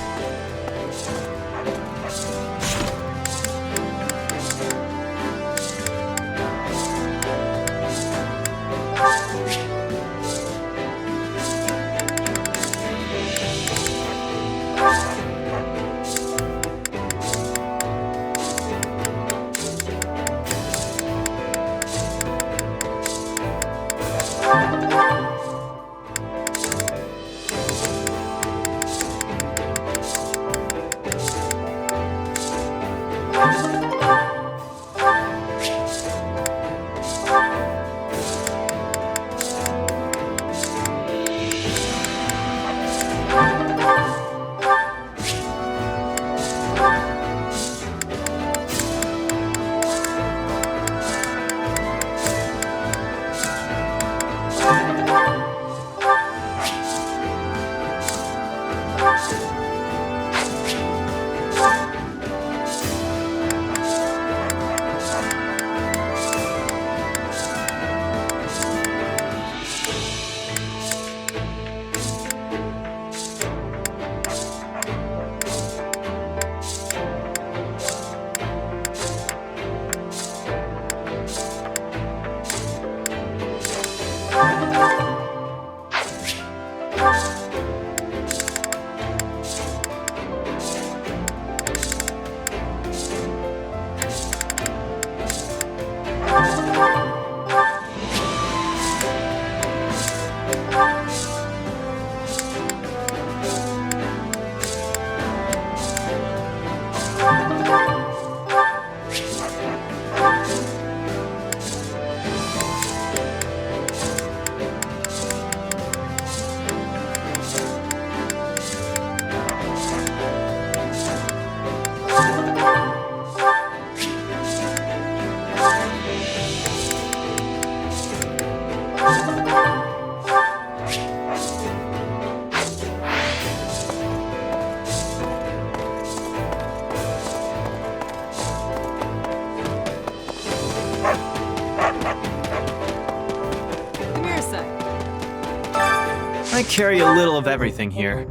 J: I carry a little of everything here.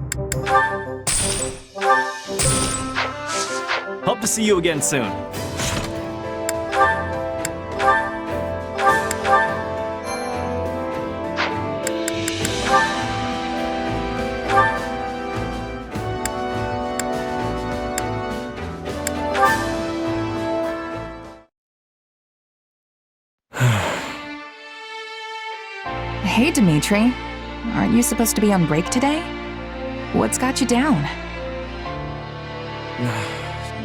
J: Hope to see you again soon.
F: Hey, Dimitri. Aren't you supposed to be on break today? What's got you down?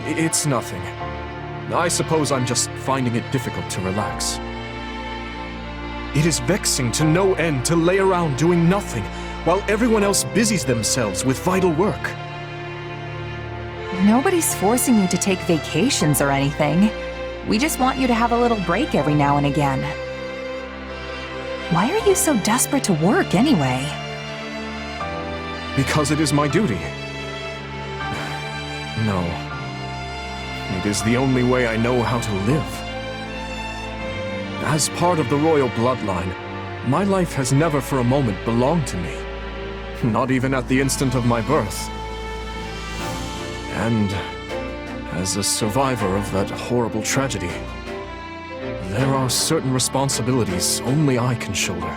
B: It's nothing. I suppose I'm just finding it difficult to relax. It is vexing to no end to lay around doing nothing while everyone else busies themselves with vital work.
F: Nobody's forcing you to take vacations or anything. We just want you to have a little break every now and again. Why are you so desperate to work anyway?
B: Because it is my duty. No. It is the only way I know how to live. As part of the royal bloodline, my life has never for a moment belonged to me. Not even at the instant of my birth. And as a survivor of that horrible tragedy, there are certain responsibilities only I can shoulder.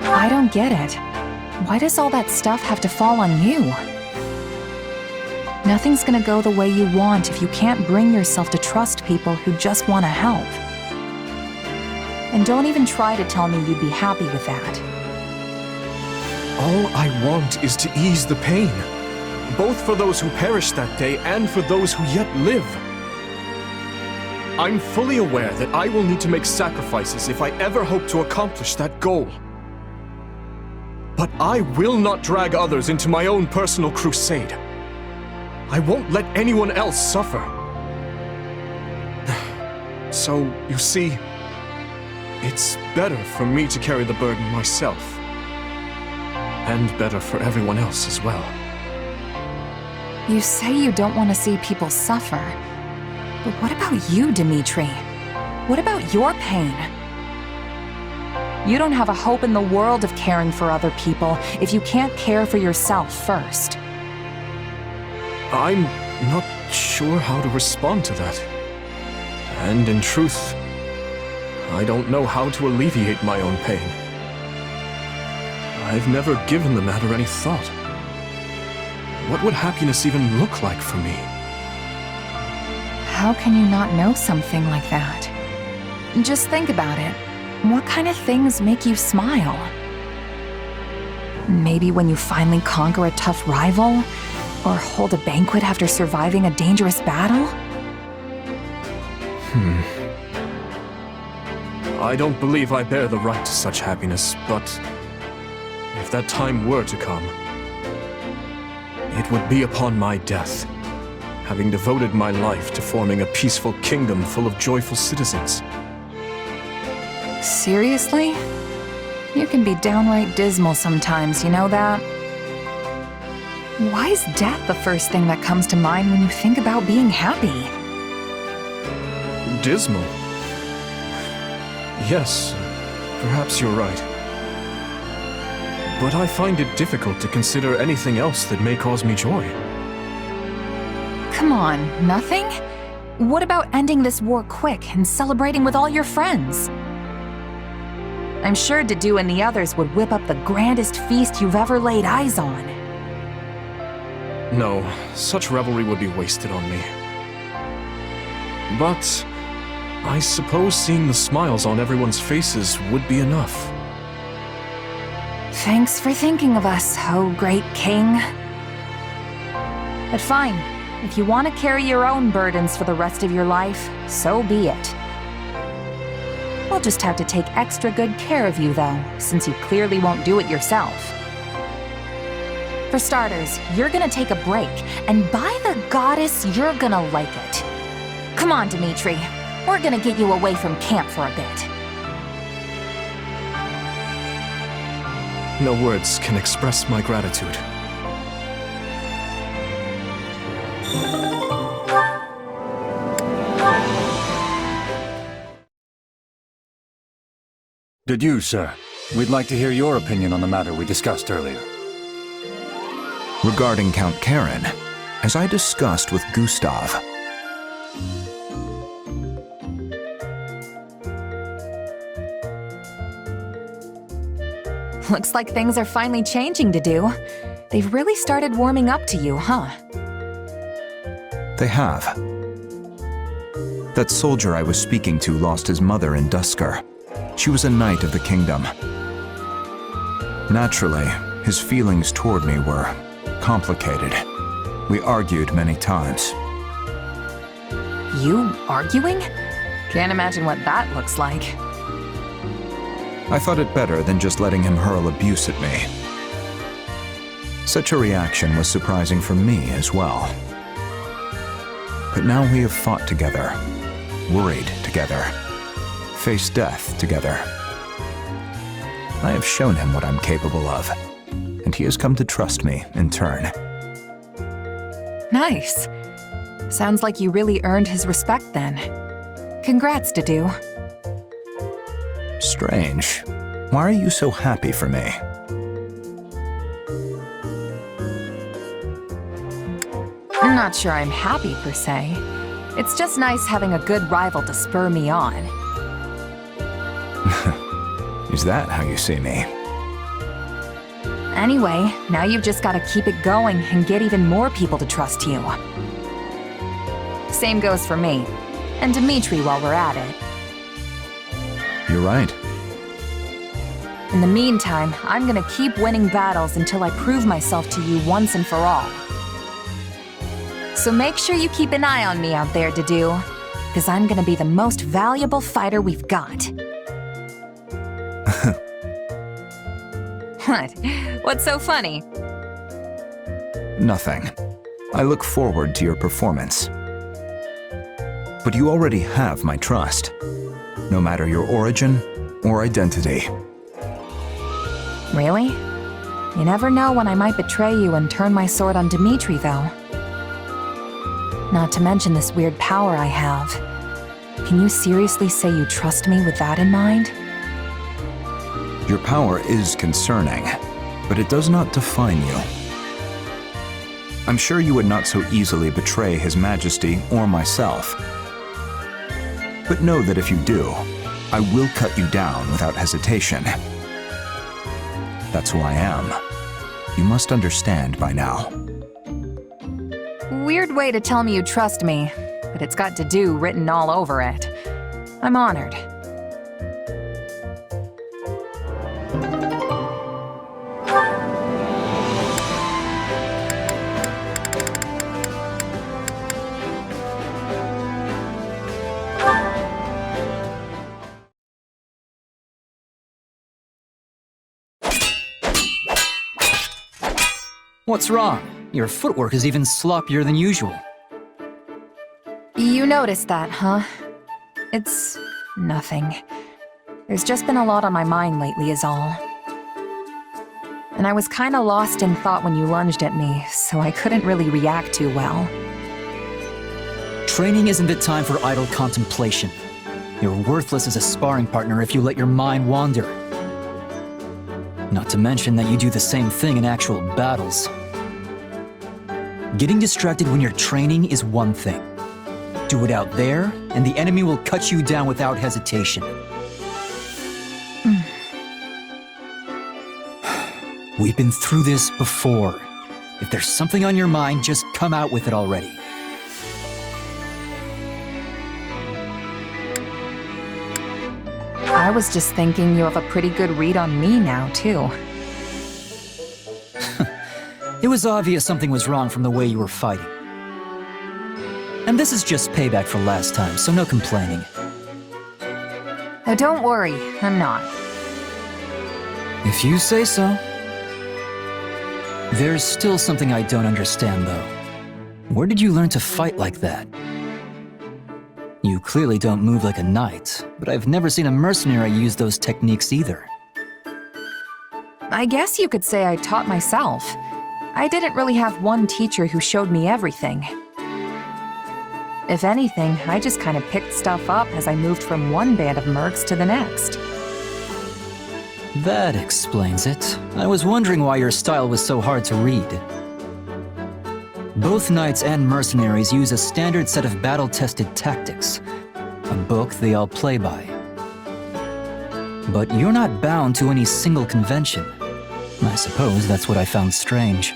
F: I don't get it. Why does all that stuff have to fall on you? Nothing's gonna go the way you want if you can't bring yourself to trust people who just want to help. And don't even try to tell me you'd be happy with that.
B: All I want is to ease the pain, both for those who perished that day and for those who yet live. I'm fully aware that I will need to make sacrifices if I ever hope to accomplish that goal. But I will not drag others into my own personal crusade. I won't let anyone else suffer. So, you see, it's better for me to carry the burden myself. And better for everyone else as well.
F: You say you don't want to see people suffer. But what about you, Dimitri? What about your pain? You don't have a hope in the world of caring for other people if you can't care for yourself first.
B: I'm not sure how to respond to that. And in truth, I don't know how to alleviate my own pain. I've never given the matter any thought. What would happiness even look like for me?
F: How can you not know something like that? Just think about it. What kind of things make you smile? Maybe when you finally conquer a tough rival? Or hold a banquet after surviving a dangerous battle?
B: I don't believe I bear the right to such happiness, but if that time were to come, it would be upon my death, having devoted my life to forming a peaceful kingdom full of joyful citizens.
F: Seriously? You can be downright dismal sometimes, you know that? Why is death the first thing that comes to mind when you think about being happy?
B: Dismal? Yes, perhaps you're right. But I find it difficult to consider anything else that may cause me joy.
F: Come on, nothing? What about ending this war quick and celebrating with all your friends? I'm sure Dedu and the others would whip up the grandest feast you've ever laid eyes on.
B: No, such revelry would be wasted on me. But I suppose seeing the smiles on everyone's faces would be enough.
F: Thanks for thinking of us, oh great king. But fine, if you want to carry your own burdens for the rest of your life, so be it. We'll just have to take extra good care of you, though, since you clearly won't do it yourself. For starters, you're gonna take a break, and by the goddess, you're gonna like it. Come on, Dimitri. We're gonna get you away from camp for a bit.
B: No words can express my gratitude.
O: Did you, sir? We'd like to hear your opinion on the matter we discussed earlier.
A: Regarding Count Karen, as I discussed with Gustav,
F: Looks like things are finally changing, Dedu. They've really started warming up to you, huh?
A: they have. That soldier I was speaking to lost his mother in Dusker. She was a knight of the kingdom. Naturally, his feelings toward me were complicated. We argued many times.
F: You arguing? Can't imagine what that looks like.
A: I thought it better than just letting him hurl abuse at me. Such a reaction was surprising for me as well. But now we have fought together, worried together, faced death together. I have shown him what I'm capable of, and he has come to trust me in turn.
F: Nice. Sounds like you really earned his respect then. Congrats, Dedu.
A: Strange. Why are you so happy for me?
F: I'm not sure I'm happy per se. It's just nice having a good rival to spur me on.
A: Is that how you see me?
F: Anyway, now you've just got to keep it going and get even more people to trust you. Same goes for me. And Dimitri while we're at it.
A: You're right.
F: In the meantime, I'm gonna keep winning battles until I prove myself to you once and for all. So make sure you keep an eye on me out there, Dedu, because I'm gonna be the most valuable fighter we've got. What? What's so funny?
A: Nothing. I look forward to your performance. But you already have my trust, no matter your origin or identity.
F: Really? You never know when I might betray you and turn my sword on Dimitri, though. Not to mention this weird power I have. Can you seriously say you trust me with that in mind?
A: Your power is concerning, but it does not define you. I'm sure you would not so easily betray His Majesty or myself. But know that if you do, I will cut you down without hesitation. That's who I am. You must understand by now.
F: Weird way to tell me you trust me, but it's got "to do" written all over it. I'm honored.
E: What's wrong? Your footwork is even sloppier than usual.
F: You noticed that, huh? It's nothing. There's just been a lot on my mind lately is all. And I was kinda lost in thought when you lunged at me, so I couldn't really react too well.
E: Training isn't the time for idle contemplation. You're worthless as a sparring partner if you let your mind wander. Not to mention that you do the same thing in actual battles. Getting distracted when you're training is one thing. Do it out there, and the enemy will cut you down without hesitation. We've been through this before. If there's something on your mind, just come out with it already.
F: I was just thinking you have a pretty good read on me now, too.
E: It was obvious something was wrong from the way you were fighting. And this is just payback for last time, so no complaining.
F: Oh, don't worry, I'm not.
E: If you say so. There's still something I don't understand, though. Where did you learn to fight like that? You clearly don't move like a knight, but I've never seen a mercenary use those techniques either.
F: I guess you could say I taught myself. I didn't really have one teacher who showed me everything. If anything, I just kind of picked stuff up as I moved from one band of mercs to the next.
E: That explains it. I was wondering why your style was so hard to read. Both knights and mercenaries use a standard set of battle-tested tactics, a book they all play by. But you're not bound to any single convention. I suppose that's what I found strange.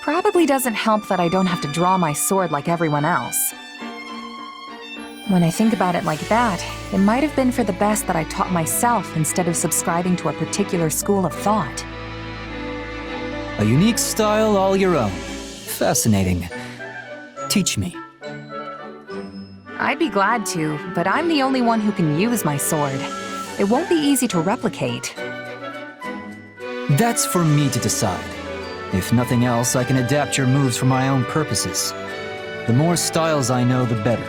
F: Probably doesn't help that I don't have to draw my sword like everyone else. When I think about it like that, it might have been for the best that I taught myself instead of subscribing to a particular school of thought.
E: A unique style all your own. Fascinating. Teach me.
F: I'd be glad to, but I'm the only one who can use my sword. It won't be easy to replicate.
E: That's for me to decide. If nothing else, I can adapt your moves for my own purposes. The more styles I know, the better.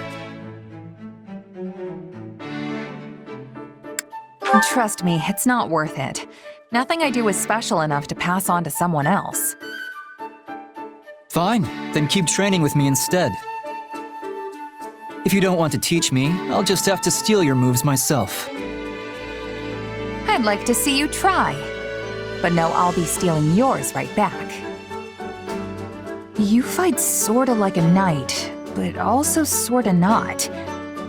F: Trust me, it's not worth it. Nothing I do is special enough to pass on to someone else.
E: Fine, then keep training with me instead. If you don't want to teach me, I'll just have to steal your moves myself.
F: I'd like to see you try. But no, I'll be stealing yours right back. You fight sorta like a knight, but also sorta not.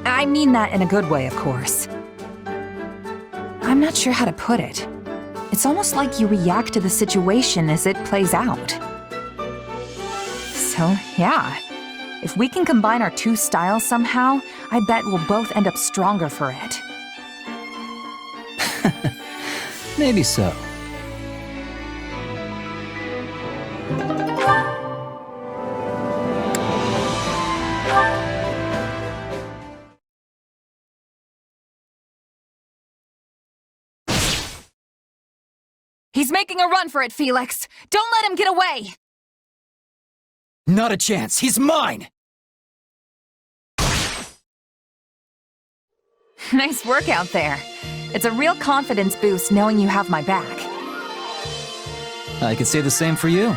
F: I mean that in a good way, of course. I'm not sure how to put it. It's almost like you react to the situation as it plays out. So, yeah. If we can combine our two styles somehow, I bet we'll both end up stronger for it.
E: Maybe so.
F: He's making a run for it, Felix! Don't let him get away!
E: Not a chance! He's mine!
F: Nice work out there. It's a real confidence boost knowing you have my back.
E: I could say the same for you.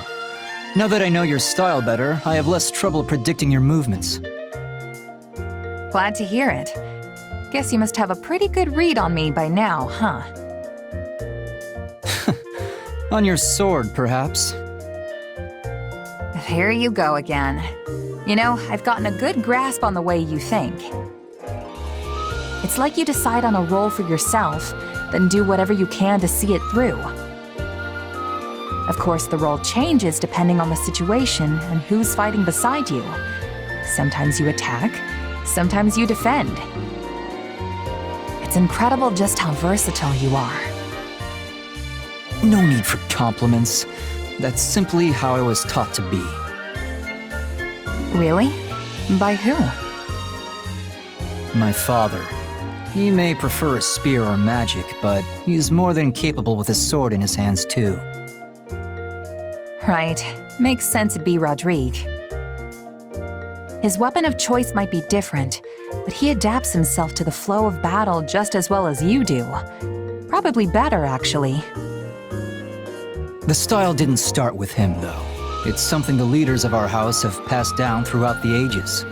E: Now that I know your style better, I have less trouble predicting your movements.
F: Glad to hear it. Guess you must have a pretty good read on me by now, huh?
E: On your sword, perhaps?
F: There you go again. You know, I've gotten a good grasp on the way you think. It's like you decide on a role for yourself, then do whatever you can to see it through. Of course, the role changes depending on the situation and who's fighting beside you. Sometimes you attack, sometimes you defend. It's incredible just how versatile you are.
E: No need for compliments. That's simply how I was taught to be.
F: Really? By who?
E: My father. He may prefer a spear or magic, but he's more than capable with a sword in his hands too.
F: Right. Makes sense it'd be Rodrigue. His weapon of choice might be different, but he adapts himself to the flow of battle just as well as you do. Probably better, actually.
E: The style didn't start with him, though. It's something the leaders of our house have passed down throughout the ages.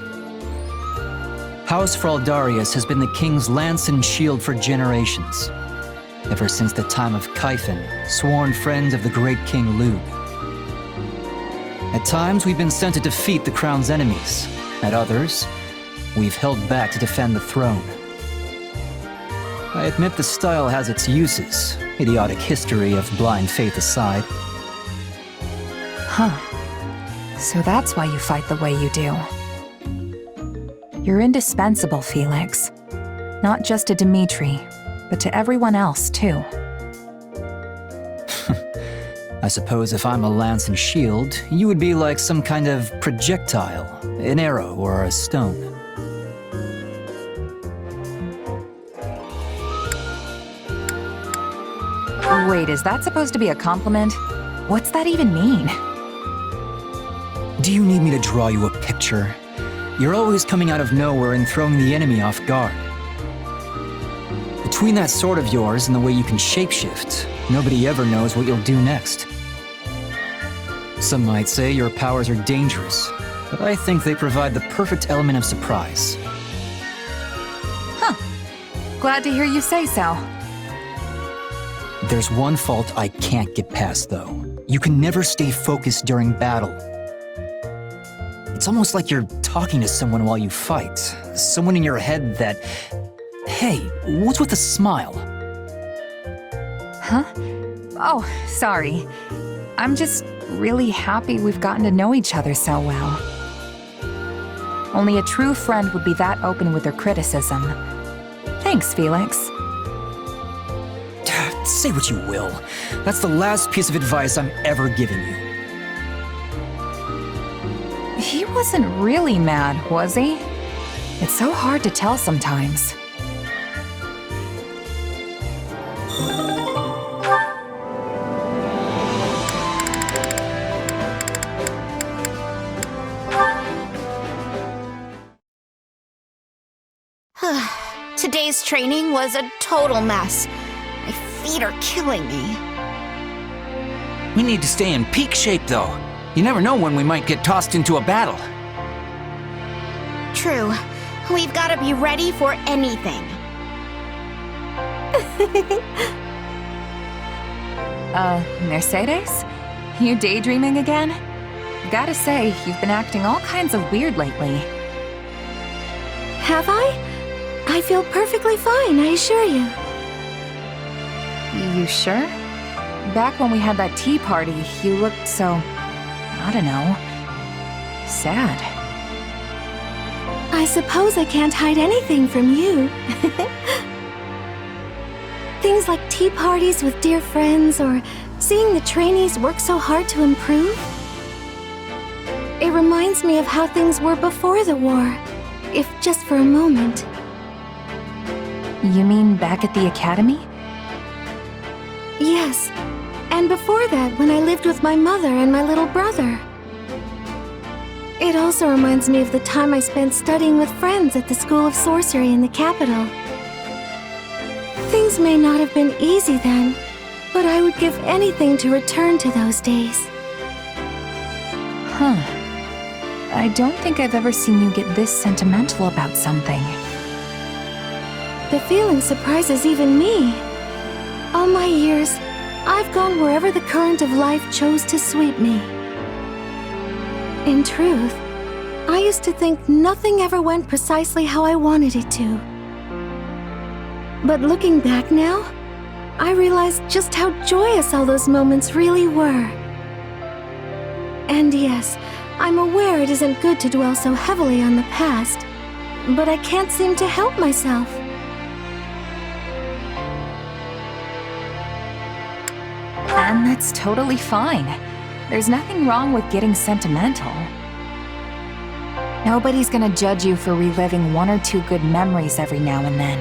E: House Fraldarius has been the king's lance and shield for generations. Ever since the time of Kaifin, sworn friends of the great King Lug. At times, we've been sent to defeat the crown's enemies. At others, we've held back to defend the throne. I admit the style has its uses, idiotic history of blind faith aside.
F: Huh. So that's why you fight the way you do. You're indispensable, Felix. Not just to Dimitri, but to everyone else, too.
E: I suppose if I'm a lance and shield, you would be like some kind of projectile, an arrow or a stone.
F: Wait, is that supposed to be a compliment? What's that even mean?
E: Do you need me to draw you a picture? You're always coming out of nowhere and throwing the enemy off guard. Between that sword of yours and the way you can shapeshift, nobody ever knows what you'll do next. Some might say your powers are dangerous, but I think they provide the perfect element of surprise.
F: Huh. Glad to hear you say so.
E: There's one fault I can't get past, though. You can never stay focused during battle. It's almost like you're talking to someone while you fight. Someone in your head that... Hey, what's with the smile?
F: Huh? Oh, sorry. I'm just really happy we've gotten to know each other so well. Only a true friend would be that open with their criticism. Thanks, Felix.
E: Say what you will. That's the last piece of advice I'm ever giving you.
F: He wasn't really mad, was he? It's so hard to tell sometimes.
G: Today's training was a total mess. My feet are killing me.
V: We need to stay in peak shape, though. You never know when we might get tossed into a battle.
G: True. We've got to be ready for anything.
F: Mercedes? You daydreaming again? Gotta say, you've been acting all kinds of weird lately.
Q: Have I? I feel perfectly fine, I assure you.
F: You sure? Back when we had that tea party, you looked so... I don't know... sad.
Q: I suppose I can't hide anything from you. Things like tea parties with dear friends, or seeing the trainees work so hard to improve. It reminds me of how things were before the war, if just for a moment.
F: You mean back at the academy?
Q: Yes, and before that when I lived with my mother and my little brother. It also reminds me of the time I spent studying with friends at the School of Sorcery in the capital. Things may not have been easy then, but I would give anything to return to those days.
F: Huh. I don't think I've ever seen you get this sentimental about something.
Q: The feeling surprises even me. All my years, I've gone wherever the current of life chose to sweep me. In truth, I used to think nothing ever went precisely how I wanted it to. But looking back now, I realize just how joyous all those moments really were. And yes, I'm aware it isn't good to dwell so heavily on the past, but I can't seem to help myself.
F: And that's totally fine. There's nothing wrong with getting sentimental. Nobody's gonna judge you for reliving one or two good memories every now and then.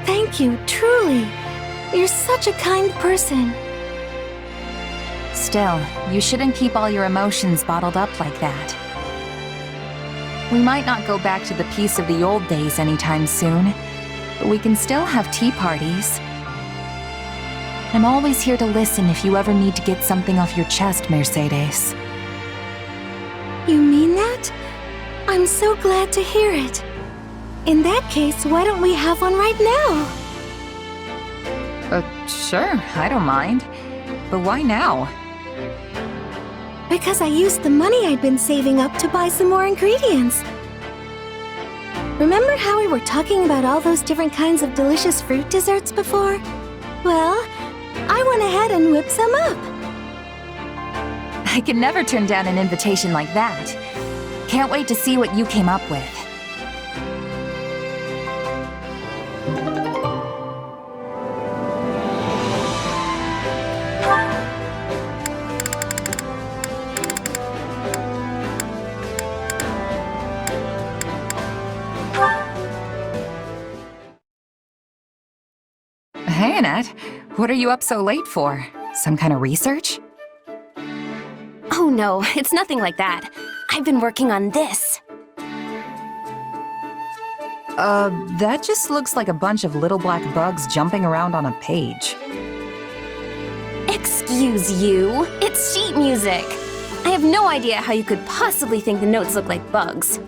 Q: Thank you, truly. You're such a kind person.
F: Still, you shouldn't keep all your emotions bottled up like that. We might not go back to the peace of the old days anytime soon, but we can still have tea parties. I'm always here to listen if you ever need to get something off your chest, Mercedes.
Q: You mean that? I'm so glad to hear it. In that case, why don't we have one right now?
F: Sure, I don't mind. But why now?
Q: Because I used the money I'd been saving up to buy some more ingredients. Remember how we were talking about all those different kinds of delicious fruit desserts before? Well, I went ahead and whipped some up.
F: I can never turn down an invitation like that. Can't wait to see what you came up with. Hey, Annette. What are you up so late for? Some kind of research?
K: Oh no, it's nothing like that. I've been working on this.
F: That just looks like a bunch of little black bugs jumping around on a page.
K: Excuse you, it's sheet music. I have no idea how you could possibly think the notes look like bugs.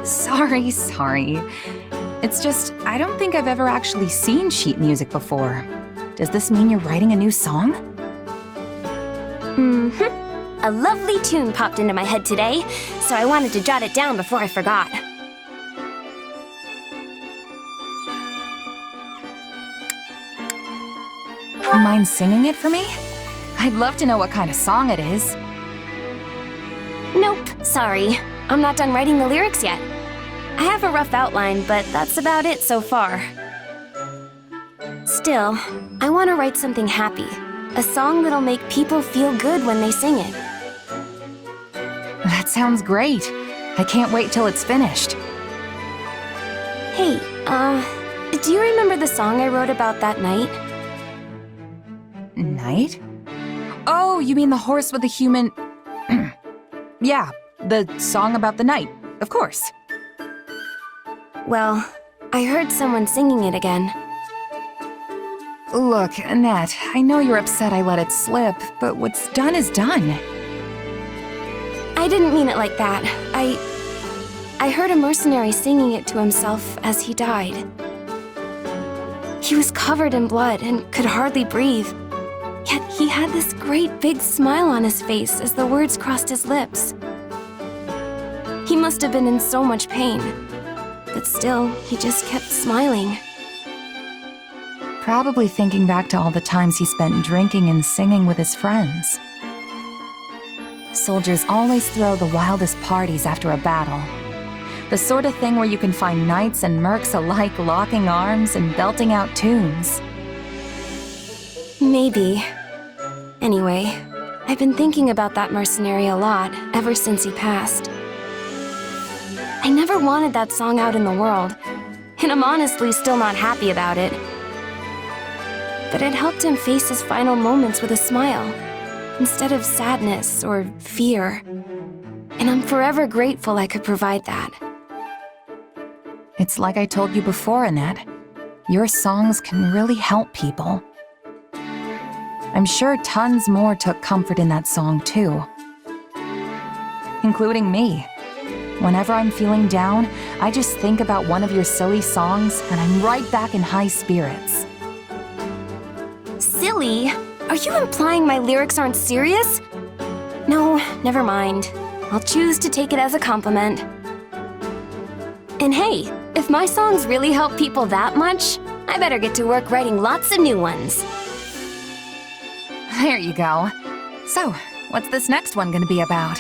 F: Sorry. It's just, I don't think I've ever actually seen sheet music before. Does this mean you're writing a new song?
K: Mm-hmm. A lovely tune popped into my head today, so I wanted to jot it down before I forgot.
F: Mind singing it for me? I'd love to know what kind of song it is.
K: Nope, sorry. I'm not done writing the lyrics yet. I have a rough outline, but that's about it so far. Still, I want to write something happy. A song that'll make people feel good when they sing it.
F: That sounds great. I can't wait till it's finished.
K: Hey, do you remember the song I wrote about that night?
F: Night? Oh, you mean the horse with the human... Yeah, the song about the night, of course.
K: Well, I heard someone singing it again.
F: Look, Annette, I know you're upset I let it slip, but what's done is done.
K: I didn't mean it like that. I heard a mercenary singing it to himself as he died. He was covered in blood and could hardly breathe. Yet he had this great big smile on his face as the words crossed his lips. He must have been in so much pain. But still, he just kept smiling.
F: Probably thinking back to all the times he spent drinking and singing with his friends. Soldiers always throw the wildest parties after a battle. The sort of thing where you can find knights and mercs alike locking arms and belting out tunes.
K: Maybe. Anyway, I've been thinking about that mercenary a lot ever since he passed. I never wanted that song out in the world, and I'm honestly still not happy about it. But it helped him face his final moments with a smile, instead of sadness or fear. And I'm forever grateful I could provide that.
F: It's like I told you before, Annette. Your songs can really help people. I'm sure tons more took comfort in that song too. Including me. Whenever I'm feeling down, I just think about one of your silly songs and I'm right back in high spirits.
K: Silly? Are you implying my lyrics aren't serious? No, never mind. I'll choose to take it as a compliment. And hey, if my songs really help people that much, I better get to work writing lots of new ones.
F: There you go. So, what's this next one gonna be about?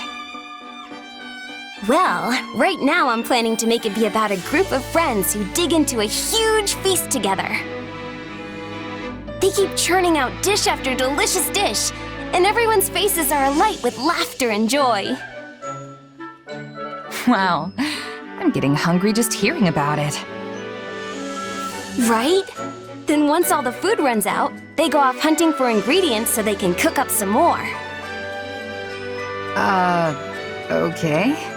K: Well, right now I'm planning to make it be about a group of friends who dig into a huge feast together. They keep churning out dish after delicious dish, and everyone's faces are alight with laughter and joy.
F: Wow, I'm getting hungry just hearing about it.
K: Right? Then once all the food runs out, they go off hunting for ingredients so they can cook up some more.
F: Okay.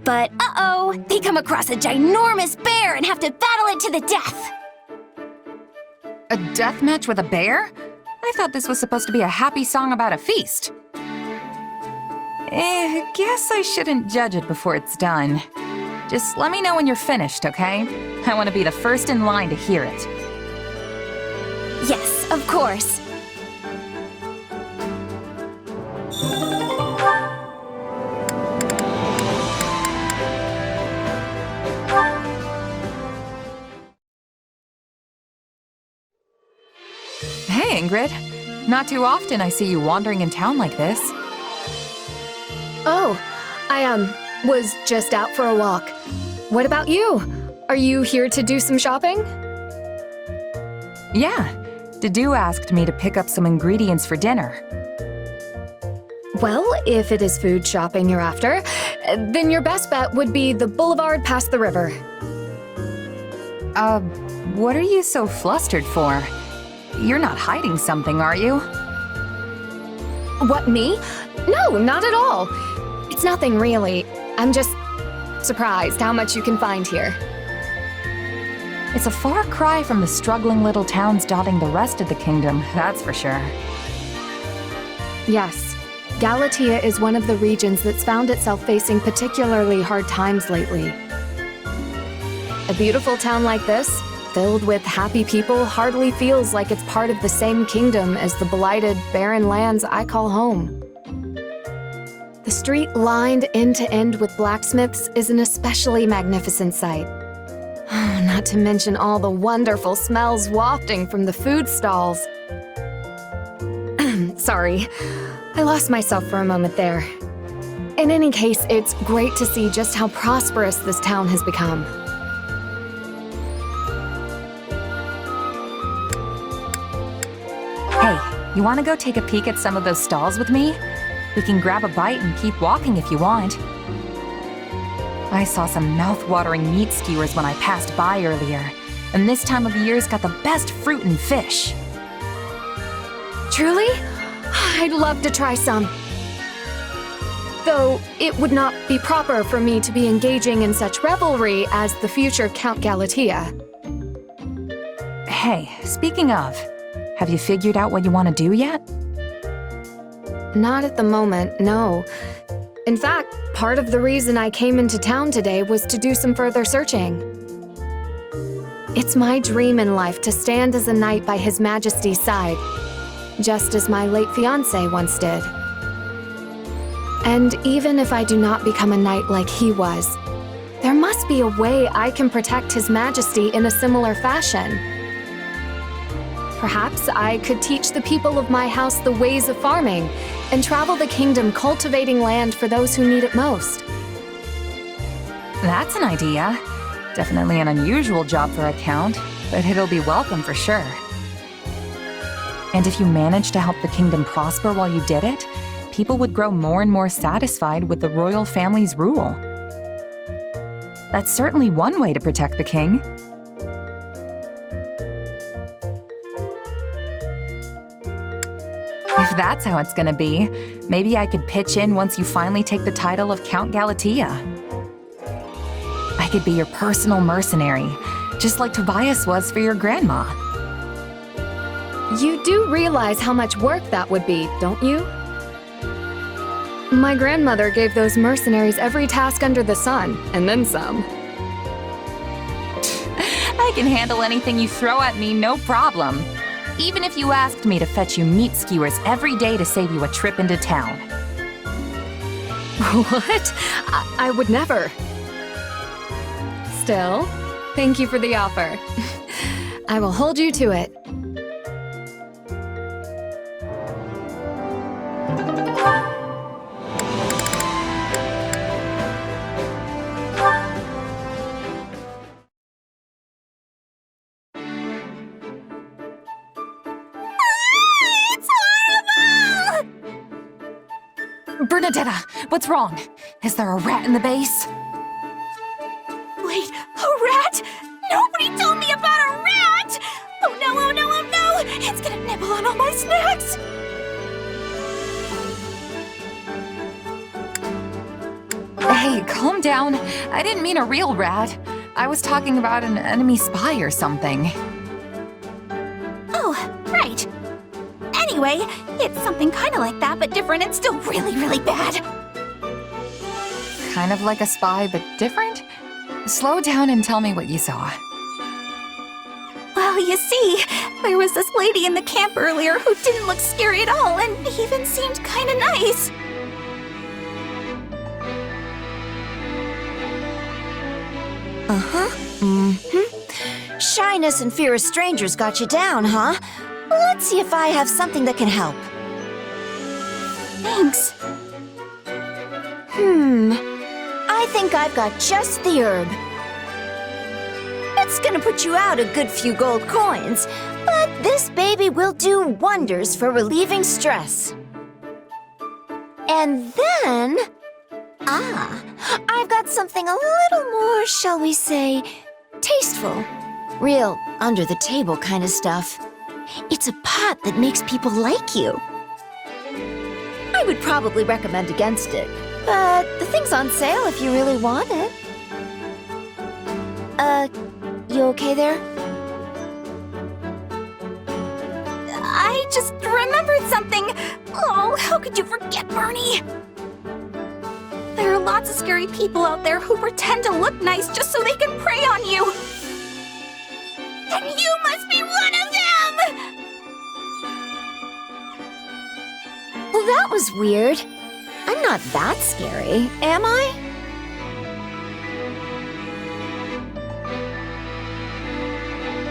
K: But uh-oh, they come across a ginormous bear and have to battle it to the death.
F: A death match with a bear? I thought this was supposed to be a happy song about a feast. Guess I shouldn't judge it before it's done. Just let me know when you're finished, okay? I want to be the first in line to hear it.
K: Yes, of course.
F: Hey, Ingrid. Not too often I see you wandering in town like this.
C: Oh, I was just out for a walk. What about you? Are you here to do some shopping?
F: Yeah, Dedu asked me to pick up some ingredients for dinner.
C: Well, if it is food shopping you're after, then your best bet would be the boulevard past the river.
F: What are you so flustered for? You're not hiding something, are you?
C: What, me? No, not at all. It's nothing really. I'm just surprised how much you can find here.
F: It's a far cry from the struggling little towns dotting the rest of the kingdom, that's for sure.
C: Yes, Galatea is one of the regions that's found itself facing particularly hard times lately. A beautiful town like this, filled with happy people, hardly feels like it's part of the same kingdom as the blighted, barren lands I call home. The street lined end to end with blacksmiths is an especially magnificent sight. Not to mention all the wonderful smells wafting from the food stalls. Sorry, I lost myself for a moment there. In any case, it's great to see just how prosperous this town has become.
F: Hey, you want to go take a peek at some of those stalls with me? We can grab a bite and keep walking if you want. I saw some mouth-watering meat skewers when I passed by earlier, and this time of year's got the best fruit and fish.
C: Truly? I'd love to try some. Though it would not be proper for me to be engaging in such revelry as the future Count Galatea.
F: Hey, speaking of, have you figured out what you want to do yet?
C: Not at the moment, no. In fact, part of the reason I came into town today was to do some further searching. It's my dream in life to stand as a knight by His Majesty's side, just as my late fiancé once did. And even if I do not become a knight like he was, there must be a way I can protect His Majesty in a similar fashion. Perhaps I could teach the people of my house the ways of farming and travel the kingdom cultivating land for those who need it most.
F: That's an idea. Definitely an unusual job for a count, but it'll be welcome for sure. And if you managed to help the kingdom prosper while you did it, people would grow more and more satisfied with the royal family's rule. That's certainly one way to protect the king. If that's how it's gonna be, maybe I could pitch in once you finally take the title of Count Galatea. I could be your personal mercenary, just like Tobias was for your grandma.
C: You do realize how much work that would be, don't you? My grandmother gave those mercenaries every task under the sun, and then some.
F: I can handle anything you throw at me, no problem. Even if you asked me to fetch you meat skewers every day to save you a trip into town.
C: What? I would never. Still, thank you for the offer. I will hold you to it.
F: Bernadetta, what's wrong? Is there a rat in the base?
K: Wait, a rat? Nobody told me about a rat! Oh no, oh no, oh no! It's gonna nibble on all my snacks!
F: Hey, calm down. I didn't mean a real rat. I was talking about an enemy spy or something.
K: Oh, right. Anyway, it's something kind of like that, but different and still really, really bad.
F: Kind of like a spy, but different? Slow down and tell me what you saw.
K: Well, you see, there was this lady in the camp earlier who didn't look scary at all and even seemed kind of nice.
D: Shyness and fear of strangers got you down, huh? Let's see if I have something that can help.
K: Thanks.
D: I think I've got just the herb. It's gonna put you out a good few gold coins, but this baby will do wonders for relieving stress. And then... I've got something a little more, shall we say, tasteful. Real under-the-table kind of stuff. It's a pot that makes people like you. I would probably recommend against it, but the thing's on sale if you really want it. You okay there?
K: I just remembered something. Oh, how could you forget, Bernie? There are lots of scary people out there who pretend to look nice just so they can prey on you. And you must be one of them!
D: Well, that was weird. I'm not that scary, am I?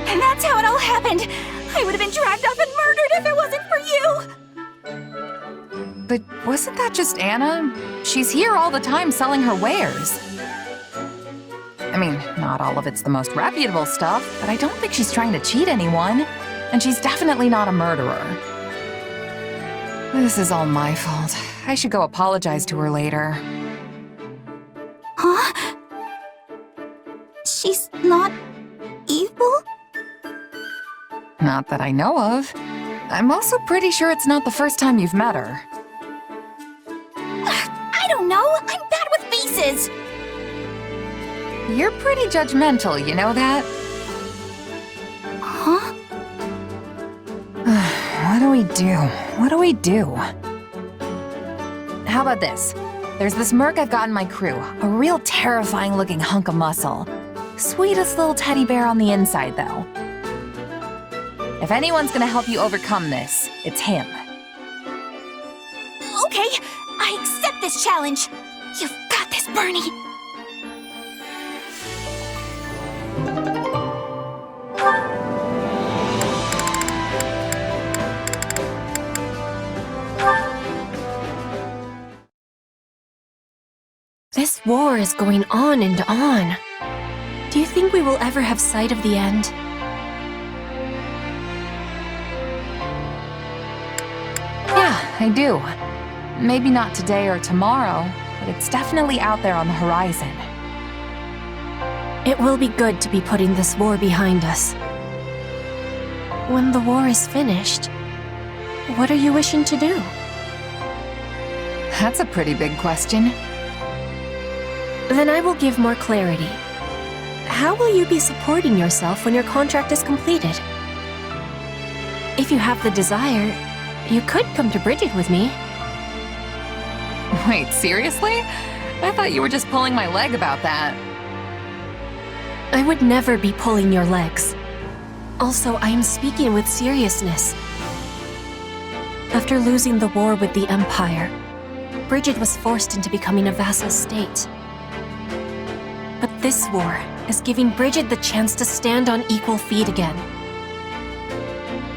K: And that's how it all happened. I would have been dragged off and murdered if it wasn't for you.
F: But wasn't that just Anna? She's here all the time selling her wares. I mean, not all of it's the most reputable stuff, but I don't think she's trying to cheat anyone. And she's definitely not a murderer. This is all my fault. I should go apologize to her later.
K: Huh? She's not evil?
F: Not that I know of. I'm also pretty sure it's not the first time you've met her.
K: I don't know. I'm bad with faces.
F: You're pretty judgmental, you know that?
K: Huh?
F: What do we do? What do we do? How about this? There's this merc I've got in my crew. A real terrifying looking hunk of muscle. Sweetest little teddy bear on the inside, though. If anyone's gonna help you overcome this, it's him.
K: Okay, I accept this challenge. You've got this, Bernie.
Q: This war is going on and on. Do you think we will ever have sight of the end?
F: Yeah, I do. Maybe not today or tomorrow, but it's definitely out there on the horizon.
Q: It will be good to be putting this war behind us. When the war is finished, what are you wishing to do?
F: That's a pretty big question.
Q: Then I will give more clarity. How will you be supporting yourself when your contract is completed?
K: If you have the desire, you could come to Bridget with me.
F: Wait, seriously? I thought you were just pulling my leg about that.
K: I would never be pulling your legs. Also, I am speaking with seriousness. After losing the war with the Empire, Bridget was forced into becoming a vassal state. But this war is giving Bridget the chance to stand on equal feet again.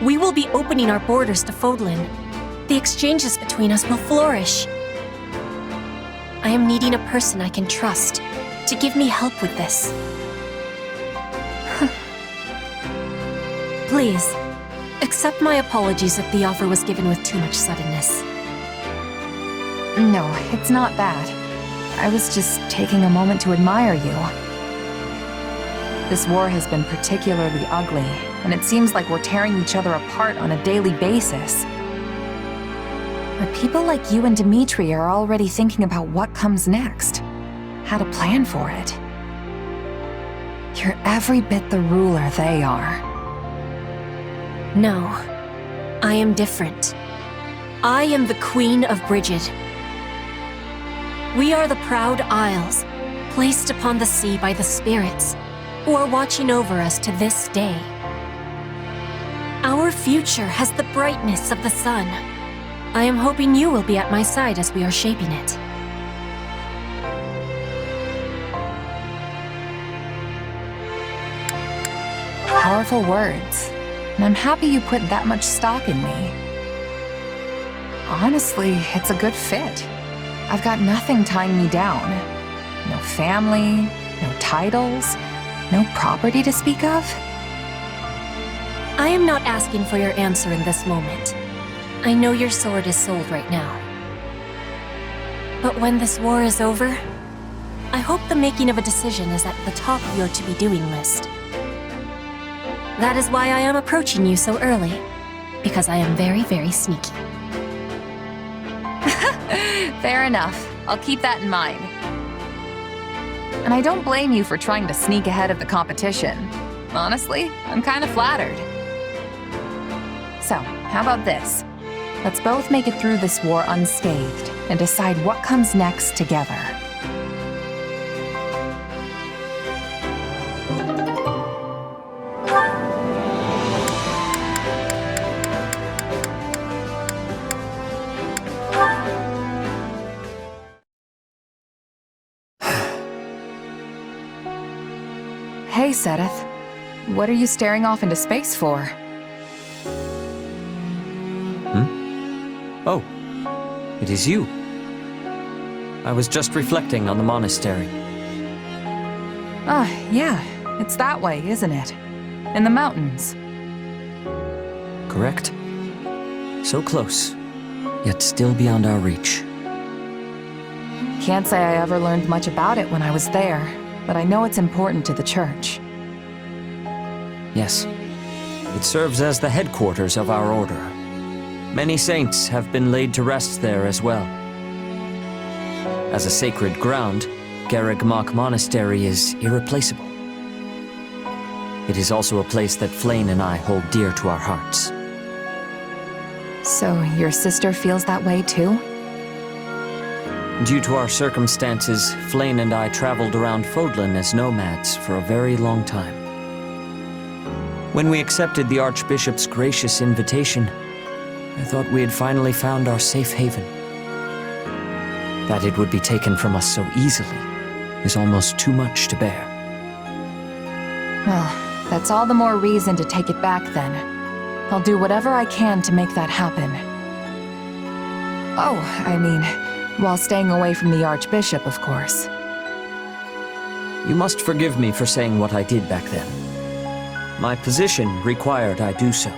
K: We will be opening our borders to Fodlan. The exchanges between us will flourish. I am needing a person I can trust to give me help with this. Please, accept my apologies if the offer was given with too much suddenness.
F: No, it's not that. I was just taking a moment to admire you. This war has been particularly ugly, and it seems like we're tearing each other apart on a daily basis. But people like you and Dimitri are already thinking about what comes next, how to plan for it. You're every bit the ruler they are.
K: No, I am different. I am the Queen of Bridget. We are the proud Isles, placed upon the sea by the spirits, who are watching over us to this day. Our future has the brightness of the sun. I am hoping you will be at my side as we are shaping it.
F: Powerful words, and I'm happy you put that much stock in me. Honestly, it's a good fit. I've got nothing tying me down. No family, no titles, no property to speak of.
K: I am not asking for your answer in this moment. I know your sword is sold right now. But when this war is over, I hope the making of a decision is at the top of your to-be-doing list. That is why I am approaching you so early, because I am very, very sneaky.
F: Fair enough. I'll keep that in mind. And I don't blame you for trying to sneak ahead of the competition. Honestly, I'm kind of flattered. So, how about this? Let's both make it through this war unscathed and decide what comes next together. Hey, Sedith. What are you staring off into space for?
T: Oh, it is you. I was just reflecting on the monastery.
F: Ah, yeah. It's that way, isn't it? In the mountains.
T: Correct. So close, yet still beyond our reach.
F: Can't say I ever learned much about it when I was there, but I know it's important to the church.
T: Yes. It serves as the headquarters of our order. Many saints have been laid to rest there as well. As a sacred ground, Garreg-Mach Monastery is irreplaceable. It is also a place that Flayn and I hold dear to our hearts.
F: So your sister feels that way too?
T: Due to our circumstances, Flayn and I traveled around Fodlan as nomads for a very long time. When we accepted the Archbishop's gracious invitation, I thought we had finally found our safe haven. That it would be taken from us so easily is almost too much to bear.
F: Well, that's all the more reason to take it back then. I'll do whatever I can to make that happen. Oh, I mean, while staying away from the Archbishop, of course.
T: You must forgive me for saying what I did back then. My position required I do so.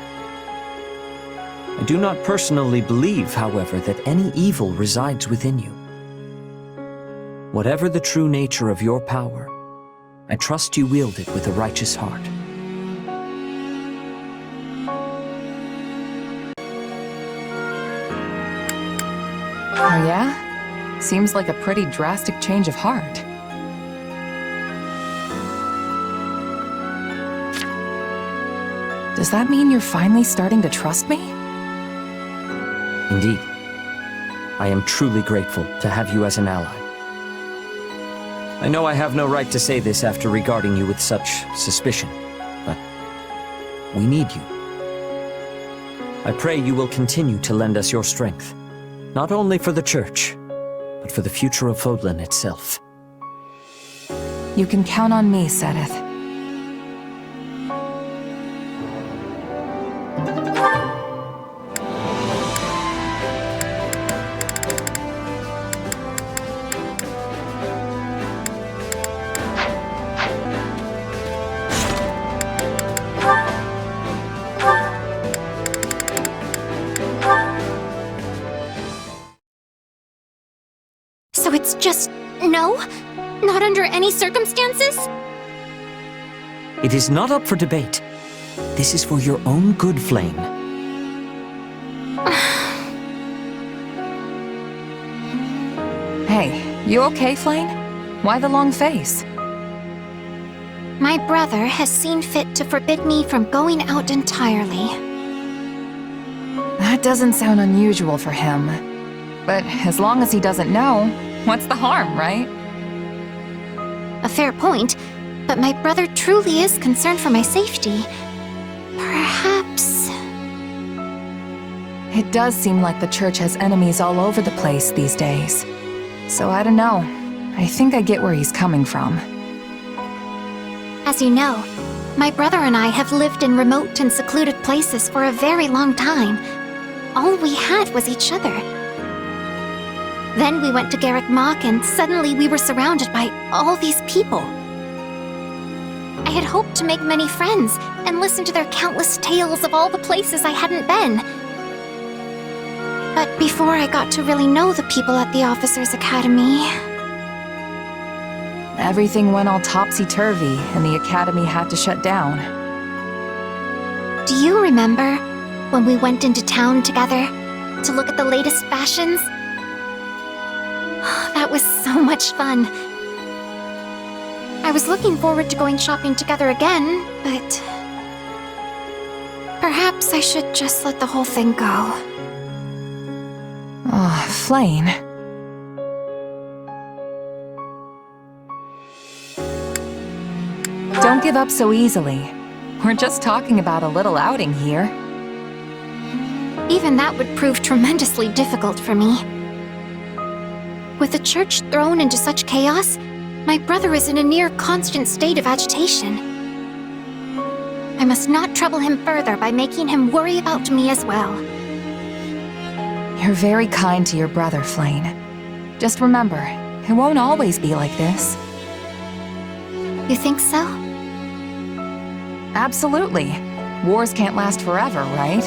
T: I do not personally believe, however, that any evil resides within you. Whatever the true nature of your power, I trust you wield it with a righteous heart.
F: Oh yeah? Seems like a pretty drastic change of heart. Does that mean you're finally starting to trust me?
T: Indeed. I am truly grateful to have you as an ally. I know I have no right to say this after regarding you with such suspicion, but we need you. I pray you will continue to lend us your strength, not only for the Church, but for the future of Fodlan itself.
F: You can count on me, Sedith.
G: So it's just no? Not under any circumstances?
T: It is not up for debate. This is for your own good, Flame.
F: Hey, you okay, Flame? Why the long face?
G: My brother has seen fit to forbid me from going out entirely.
F: That doesn't sound unusual for him. But as long as he doesn't know, what's the harm, right?
G: A fair point, but my brother truly is concerned for my safety. Perhaps...
F: It does seem like the Church has enemies all over the place these days. So I don't know. I think I get where he's coming from.
G: As you know, my brother and I have lived in remote and secluded places for a very long time. All we had was each other. Then we went to Gamelog, and suddenly we were surrounded by all these people. I had hoped to make many friends and listen to their countless tales of all the places I hadn't been. But before I got to really know the people at the Officers' Academy...
F: Everything went all topsy-turvy, and the Academy had to shut down.
G: Do you remember when we went into town together to look at the latest fashions? That was so much fun. I was looking forward to going shopping together again, but... perhaps I should just let the whole thing go.
F: Oh, Flame. Don't give up so easily. We're just talking about a little outing here.
G: Even that would prove tremendously difficult for me. With the Church thrown into such chaos, my brother is in a near constant state of agitation. I must not trouble him further by making him worry about me as well.
F: You're very kind to your brother, Flame. Just remember, it won't always be like this.
G: You think so?
F: Absolutely. Wars can't last forever, right?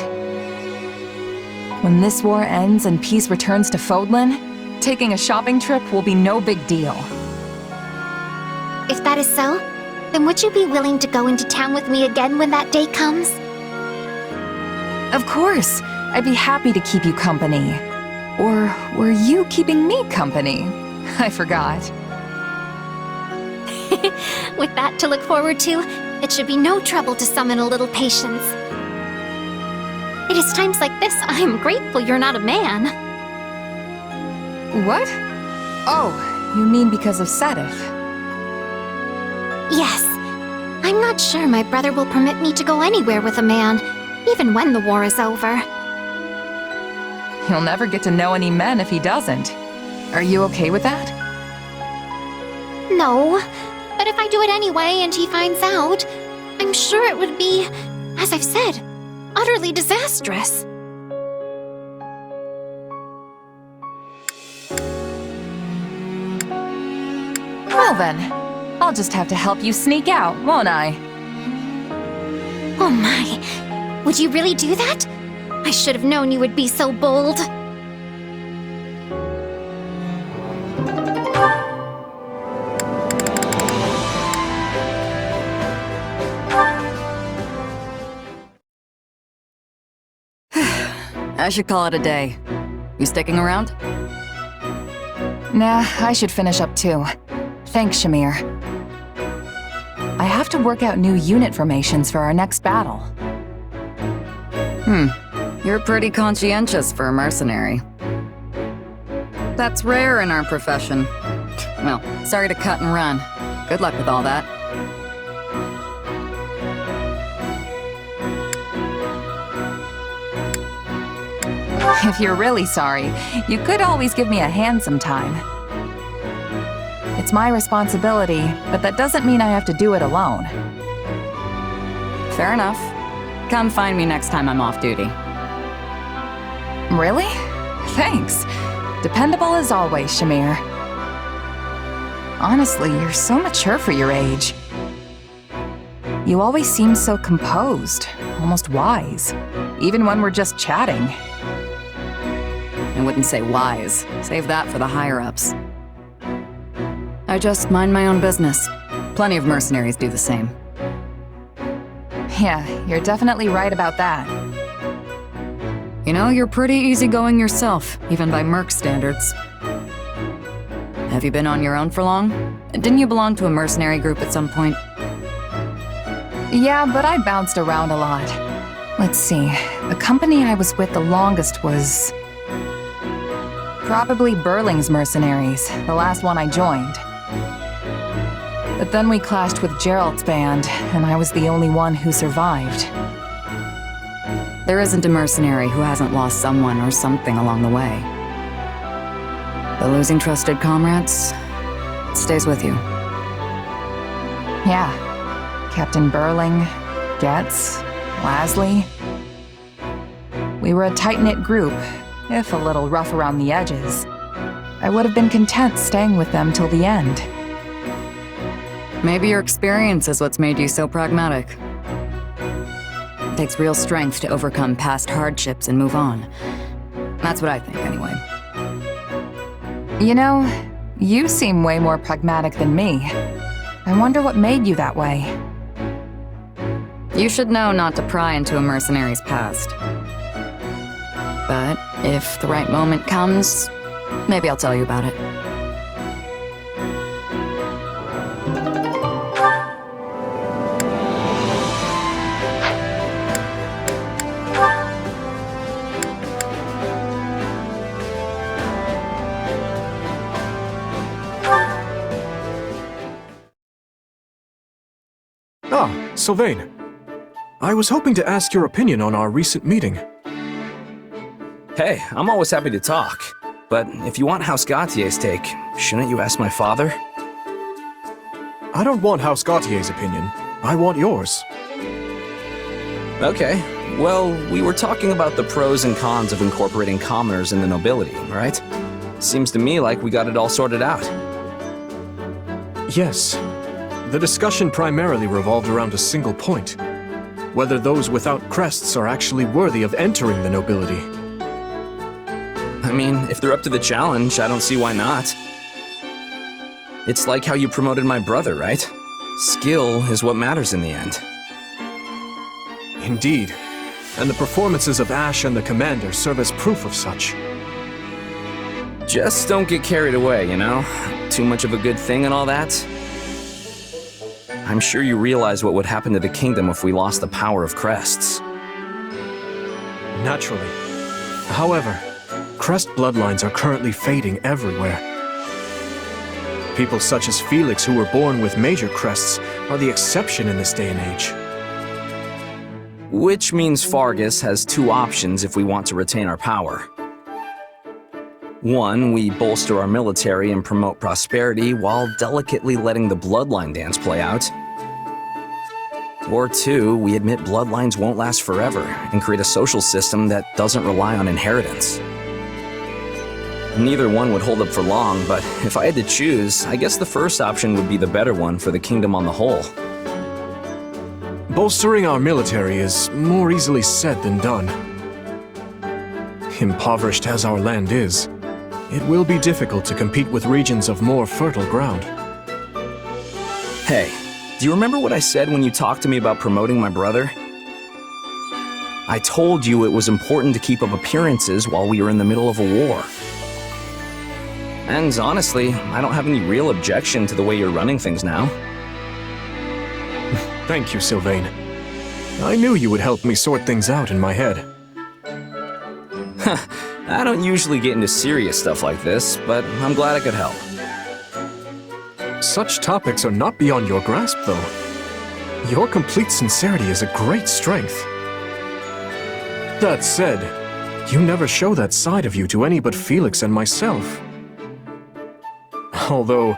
F: When this war ends and peace returns to Fodlan, taking a shopping trip will be no big deal.
G: If that is so, then would you be willing to go into town with me again when that day comes?
F: Of course! I'd be happy to keep you company. Or were you keeping me company? I forgot.
G: With that to look forward to, it should be no trouble to summon a little patience. It is times like this I am grateful you're not a man.
F: What? Oh, you mean because of Sedith?
G: Yes. I'm not sure my brother will permit me to go anywhere with a man, even when the war is over.
F: He'll never get to know any men if he doesn't. Are you okay with that?
G: No, but if I do it anyway and he finds out, I'm sure it would be, as I've said, utterly disastrous.
F: Well then, I'll just have to help you sneak out, won't I?
G: Oh my, would you really do that? I should have known you would be so bold.
R: I should call it a day. You sticking around?
F: Nah, I should finish up too. Thanks, Shamir. I have to work out new unit formations for our next battle.
M: You're pretty conscientious for a mercenary. That's rare in our profession. Well, sorry to cut and run. Good luck with all that.
F: If you're really sorry, you could always give me a hand sometime. It's my responsibility, but that doesn't mean I have to do it alone.
M: Fair enough. Come find me next time I'm off duty.
F: Really? Thanks. Dependable as always, Shamir. Honestly, you're so mature for your age. You always seem so composed, almost wise, even when we're just chatting.
M: I wouldn't say wise. Save that for the higher-ups. I just mind my own business. Plenty of mercenaries do the same.
F: Yeah, you're definitely right about that.
M: You know, you're pretty easygoing yourself, even by merc standards. Have you been on your own for long? Didn't you belong to a mercenary group at some point?
F: Yeah, but I bounced around a lot. Let's see, the company I was with the longest was... probably Burling's mercenaries, the last one I joined. But then we clashed with Gerald's band, and I was the only one who survived.
M: There isn't a mercenary who hasn't lost someone or something along the way. But losing trusted comrades stays with you.
F: Yeah. Captain Burling, Getz, Lasley. We were a tight-knit group, if a little rough around the edges. I would have been content staying with them till the end.
M: Maybe your experience is what's made you so pragmatic. It takes real strength to overcome past hardships and move on. That's what I think, anyway.
F: You know, you seem way more pragmatic than me. I wonder what made you that way.
M: You should know not to pry into a mercenary's past. But if the right moment comes, maybe I'll tell you about it.
B: Ah, Sylvain. I was hoping to ask your opinion on our recent meeting.
N: Hey, I'm always happy to talk. But if you want House Gautier's take, shouldn't you ask my father?
B: I don't want House Gautier's opinion. I want yours.
N: Okay. Well, we were talking about the pros and cons of incorporating commoners in the nobility, right? Seems to me like we got it all sorted out.
B: Yes. The discussion primarily revolved around a single point. Whether those without crests are actually worthy of entering the nobility.
N: I mean, if they're up to the challenge, I don't see why not. It's like how you promoted my brother, right? Skill is what matters in the end.
B: Indeed. And the performances of Ash and the Commander serve as proof of such.
N: Just don't get carried away, you know? Too much of a good thing and all that. I'm sure you realize what would happen to the kingdom if we lost the power of crests.
B: Naturally. However, crest bloodlines are currently fading everywhere. People such as Felix who were born with major crests are the exception in this day and age.
N: Which means Fargus has two options if we want to retain our power. One, we bolster our military and promote prosperity while delicately letting the bloodline dance play out. Or two, we admit bloodlines won't last forever and create a social system that doesn't rely on inheritance. Neither one would hold up for long, but if I had to choose, I guess the first option would be the better one for the kingdom on the whole.
B: Bolstering our military is more easily said than done. Impoverished as our land is, it will be difficult to compete with regions of more fertile ground.
N: Hey, do you remember what I said when you talked to me about promoting my brother? I told you it was important to keep up appearances while we were in the middle of a war. And honestly, I don't have any real objection to the way you're running things now.
B: Thank you, Sylvain. I knew you would help me sort things out in my head.
N: I don't usually get into serious stuff like this, but I'm glad I could help.
B: Such topics are not beyond your grasp, though. Your complete sincerity is a great strength. That said, you never show that side of you to any but Felix and myself. Although,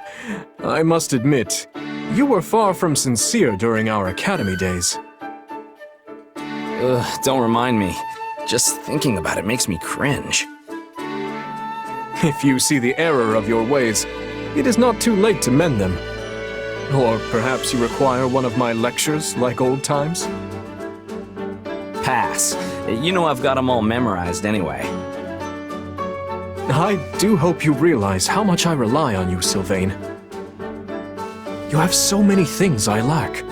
B: I must admit, you were far from sincere during our academy days.
N: Ugh, don't remind me. Just thinking about it makes me cringe.
B: If you see the error of your ways, it is not too late to mend them. Or perhaps you require one of my lectures like old times?
N: Pass. You know I've got them all memorized anyway.
B: I do hope you realize how much I rely on you, Sylvain. You have so many things I lack.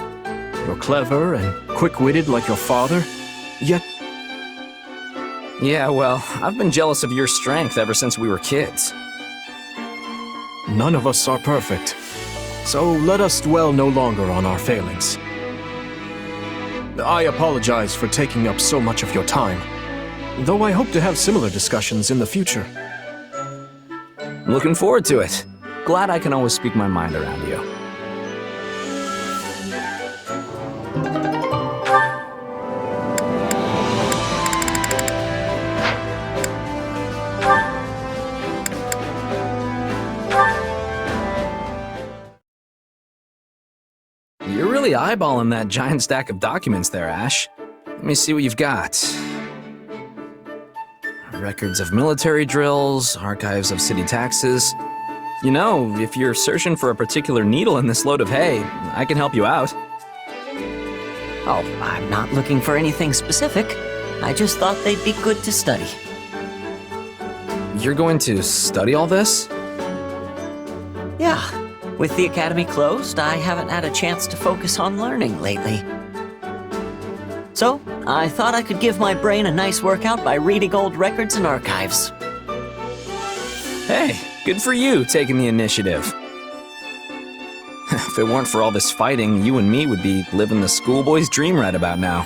B: You're clever and quick-witted like your father, yet...
N: Yeah, well, I've been jealous of your strength ever since we were kids.
B: None of us are perfect, so let us dwell no longer on our failings. I apologize for taking up so much of your time, though I hope to have similar discussions in the future.
N: Looking forward to it. Glad I can always speak my mind around you. You're really eyeballing that giant stack of documents there, Ash. Let me see what you've got. Records of military drills, archives of city taxes. You know, if you're searching for a particular needle in this load of hay, I can help you out.
T: Oh, I'm not looking for anything specific. I just thought they'd be good to study.
N: You're going to study all this?
T: Yeah. With the academy closed, I haven't had a chance to focus on learning lately. So, I thought I could give my brain a nice workout by reading old records and archives.
N: Hey, good for you taking the initiative. If it weren't for all this fighting, you and me would be living the schoolboy's dream right about now.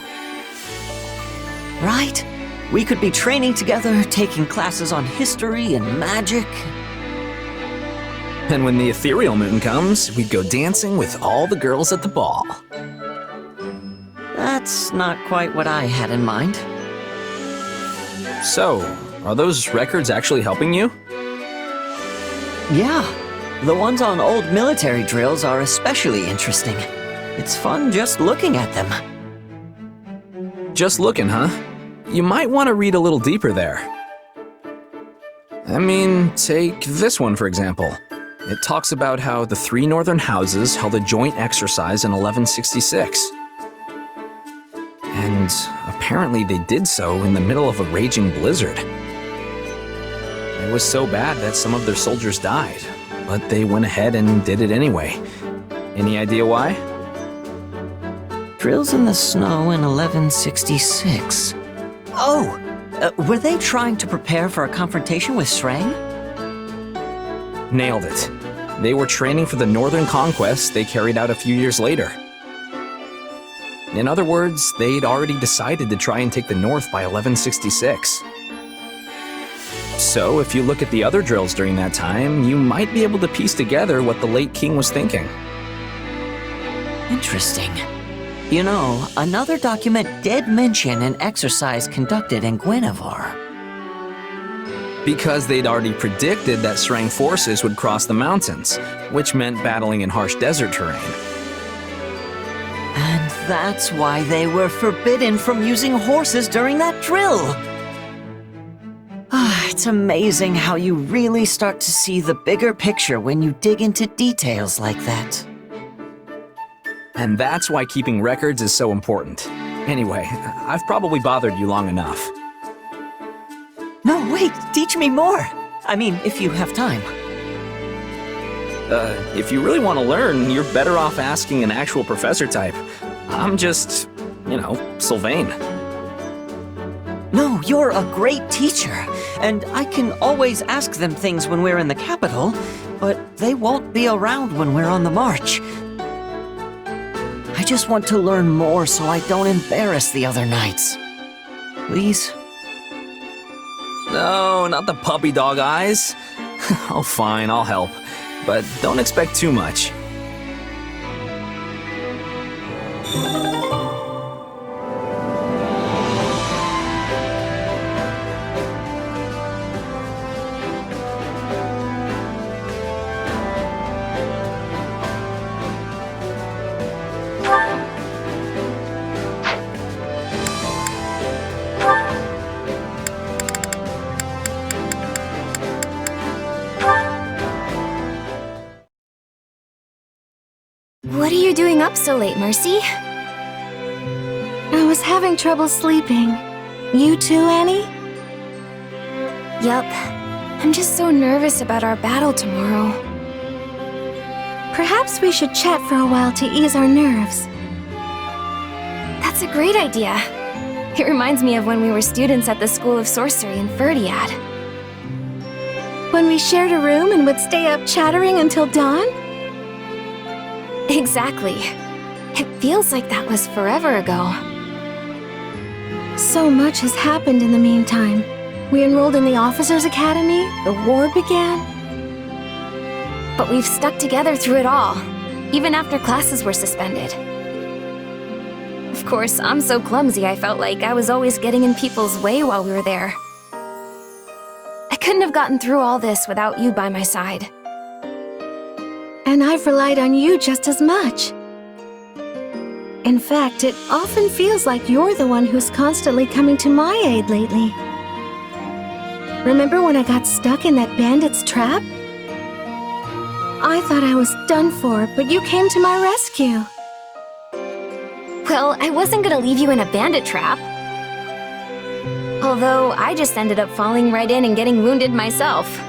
T: Right? We could be training together, taking classes on history and magic.
N: And when the ethereal moon comes, we'd go dancing with all the girls at the ball.
T: That's not quite what I had in mind.
N: So, are those records actually helping you?
T: Yeah. The ones on old military drills are especially interesting. It's fun just looking at them.
N: Just looking, huh? You might want to read a little deeper there. I mean, take this one for example. It talks about how the 3 northern houses held a joint exercise in 1166. And apparently they did so in the middle of a raging blizzard. It was so bad that some of their soldiers died, but they went ahead and did it anyway. Any idea why?
T: Drills in the snow in 1166. Oh! Were they trying to prepare for a confrontation with Srang?
N: Nailed it. They were training for the northern conquest they carried out a few years later. In other words, they'd already decided to try and take the north by 1166. So, if you look at the other drills during that time, you might be able to piece together what the late king was thinking.
T: Interesting. You know, another document did mention an exercise conducted in Guinevere.
N: Because they'd already predicted that Srang forces would cross the mountains, which meant battling in harsh desert terrain.
T: And that's why they were forbidden from using horses during that drill. It's amazing how you really start to see the bigger picture when you dig into details like that.
N: And that's why keeping records is so important. Anyway, I've probably bothered you long enough.
T: No, wait, teach me more. I mean, if you have time.
N: If you really want to learn, you're better off asking an actual professor type. I'm just, you know, Sylvain.
T: No, you're a great teacher, and I can always ask them things when we're in the capital, but they won't be around when we're on the march. I just want to learn more so I don't embarrass the other knights. Please?
N: No, not the puppy dog eyes. Oh, fine, I'll help. But don't expect too much.
K: What are you doing up so late, Mercy?
Q: I was having trouble sleeping. You too, Annie?
K: Yup. I'm just so nervous about our battle tomorrow.
Q: Perhaps we should chat for a while to ease our nerves.
K: That's a great idea. It reminds me of when we were students at the School of Sorcery in Ferdiad.
Q: When we shared a room and would stay up chattering until dawn?
K: Exactly. It feels like that was forever ago.
Q: So much has happened in the meantime. We enrolled in the Officers' Academy, the war began.
K: But we've stuck together through it all, even after classes were suspended. Of course, I'm so clumsy I felt like I was always getting in people's way while we were there. I couldn't have gotten through all this without you by my side.
Q: And I've relied on you just as much. In fact, it often feels like you're the one who's constantly coming to my aid lately. Remember when I got stuck in that bandit's trap? I thought I was done for, but you came to my rescue.
K: Well, I wasn't gonna leave you in a bandit trap. Although, I just ended up falling right in and getting wounded myself.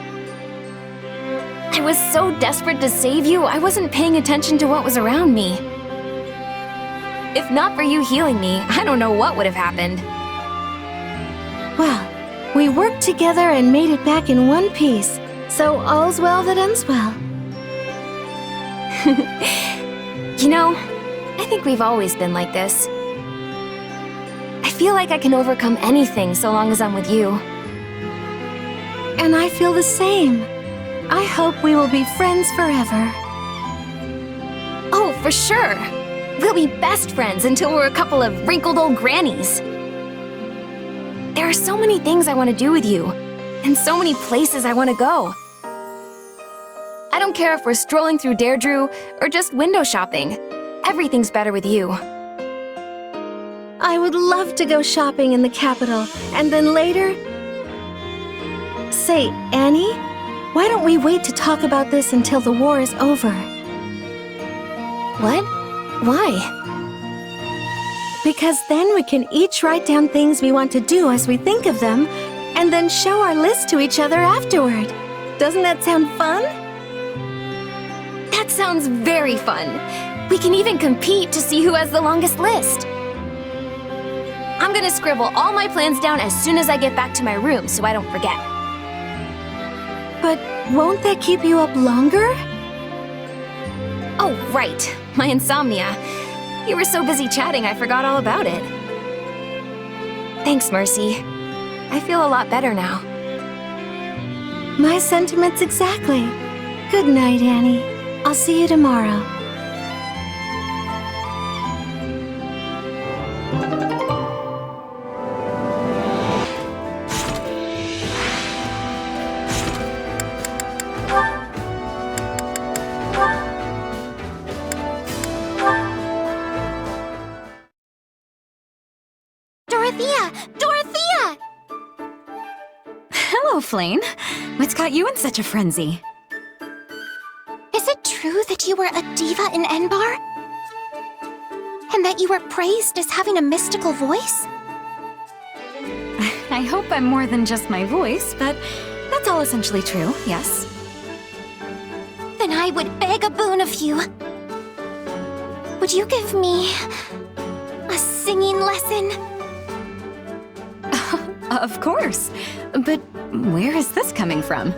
K: I was so desperate to save you, I wasn't paying attention to what was around me. If not for you healing me, I don't know what would have happened.
Q: Well, we worked together and made it back in one piece, so all's well that ends well.
K: You know, I think we've always been like this. I feel like I can overcome anything so long as I'm with you.
Q: And I feel the same. I hope we will be friends forever.
K: Oh, for sure! We'll be best friends until we're a couple of wrinkled old grannies. There are so many things I want to do with you, and so many places I want to go. I don't care if we're strolling through Deirdre or just window shopping. Everything's better with you.
Q: I would love to go shopping in the capital, and then later... Say, Annie? Why don't we wait to talk about this until the war is over?
K: What? Why?
Q: Because then we can each write down things we want to do as we think of them, and then show our list to each other afterward. Doesn't that sound fun?
K: That sounds very fun. We can even compete to see who has the longest list. I'm gonna scribble all my plans down as soon as I get back to my room so I don't forget.
Q: But won't that keep you up longer?
K: Oh, right. My insomnia. You were so busy chatting, I forgot all about it. Thanks, Mercy. I feel a lot better now.
Q: My sentiments exactly. Good night, Annie. I'll see you tomorrow.
G: Dorothea!
F: Hello, Flane. What's got you in such a frenzy?
G: Is it true that you were a diva in Enbar? And that you were praised as having a mystical voice?
F: I hope I'm more than just my voice, but that's all essentially true, yes.
G: Then I would beg a boon of you. Would you give me a singing lesson?
F: Of course. But where is this coming from?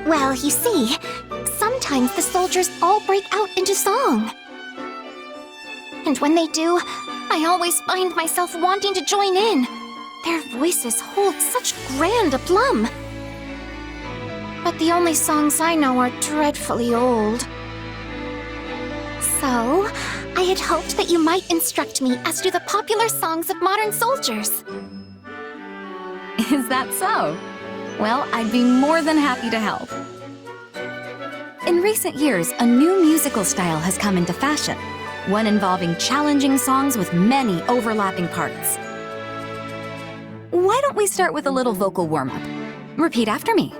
G: Well, you see, sometimes the soldiers all break out into song. And when they do, I always find myself wanting to join in. Their voices hold such grand aplomb. But the only songs I know are dreadfully old. So, I had hoped that you might instruct me as to the popular songs of modern soldiers.
F: Is that so? Well, I'd be more than happy to help. In recent years, a new musical style has come into fashion, one involving challenging songs with many overlapping parts. Why don't we start with a little vocal warm-up? Repeat after me.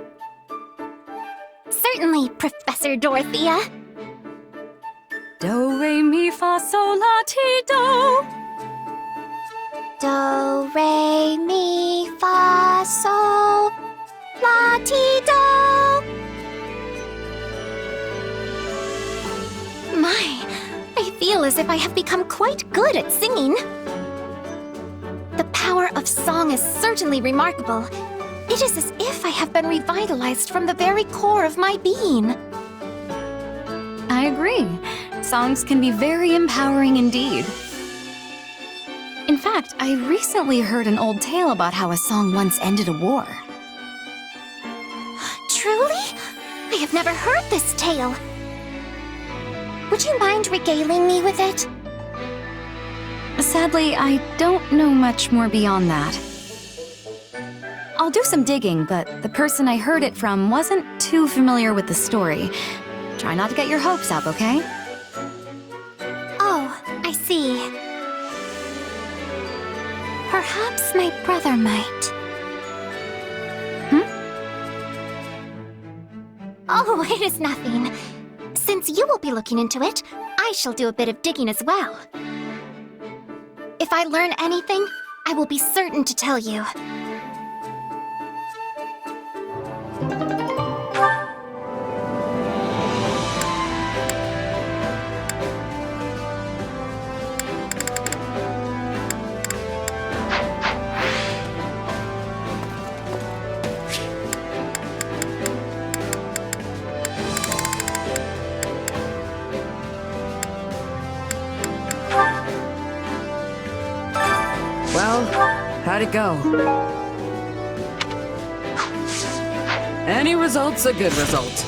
G: Certainly, Professor Dorothea.
F: Do, re, mi, fa, sol, la, ti, do.
G: Do, re, mi, fa, sol, la, ti, do. My, I feel as if I have become quite good at singing. The power of song is certainly remarkable. It is as if I have been revitalized from the very core of my being.
F: I agree. Songs can be very empowering indeed. In fact, I recently heard an old tale about how a song once ended a war.
G: Truly? I have never heard this tale. Would you mind regaling me with it?
F: Sadly, I don't know much more beyond that. I'll do some digging, but the person I heard it from wasn't too familiar with the story. Try not to get your hopes up, okay?
G: Oh, I see. Perhaps my brother might. Oh, it is nothing. Since you will be looking into it, I shall do a bit of digging as well. If I learn anything, I will be certain to tell you.
M: Well, how'd it go? Any result's a good result.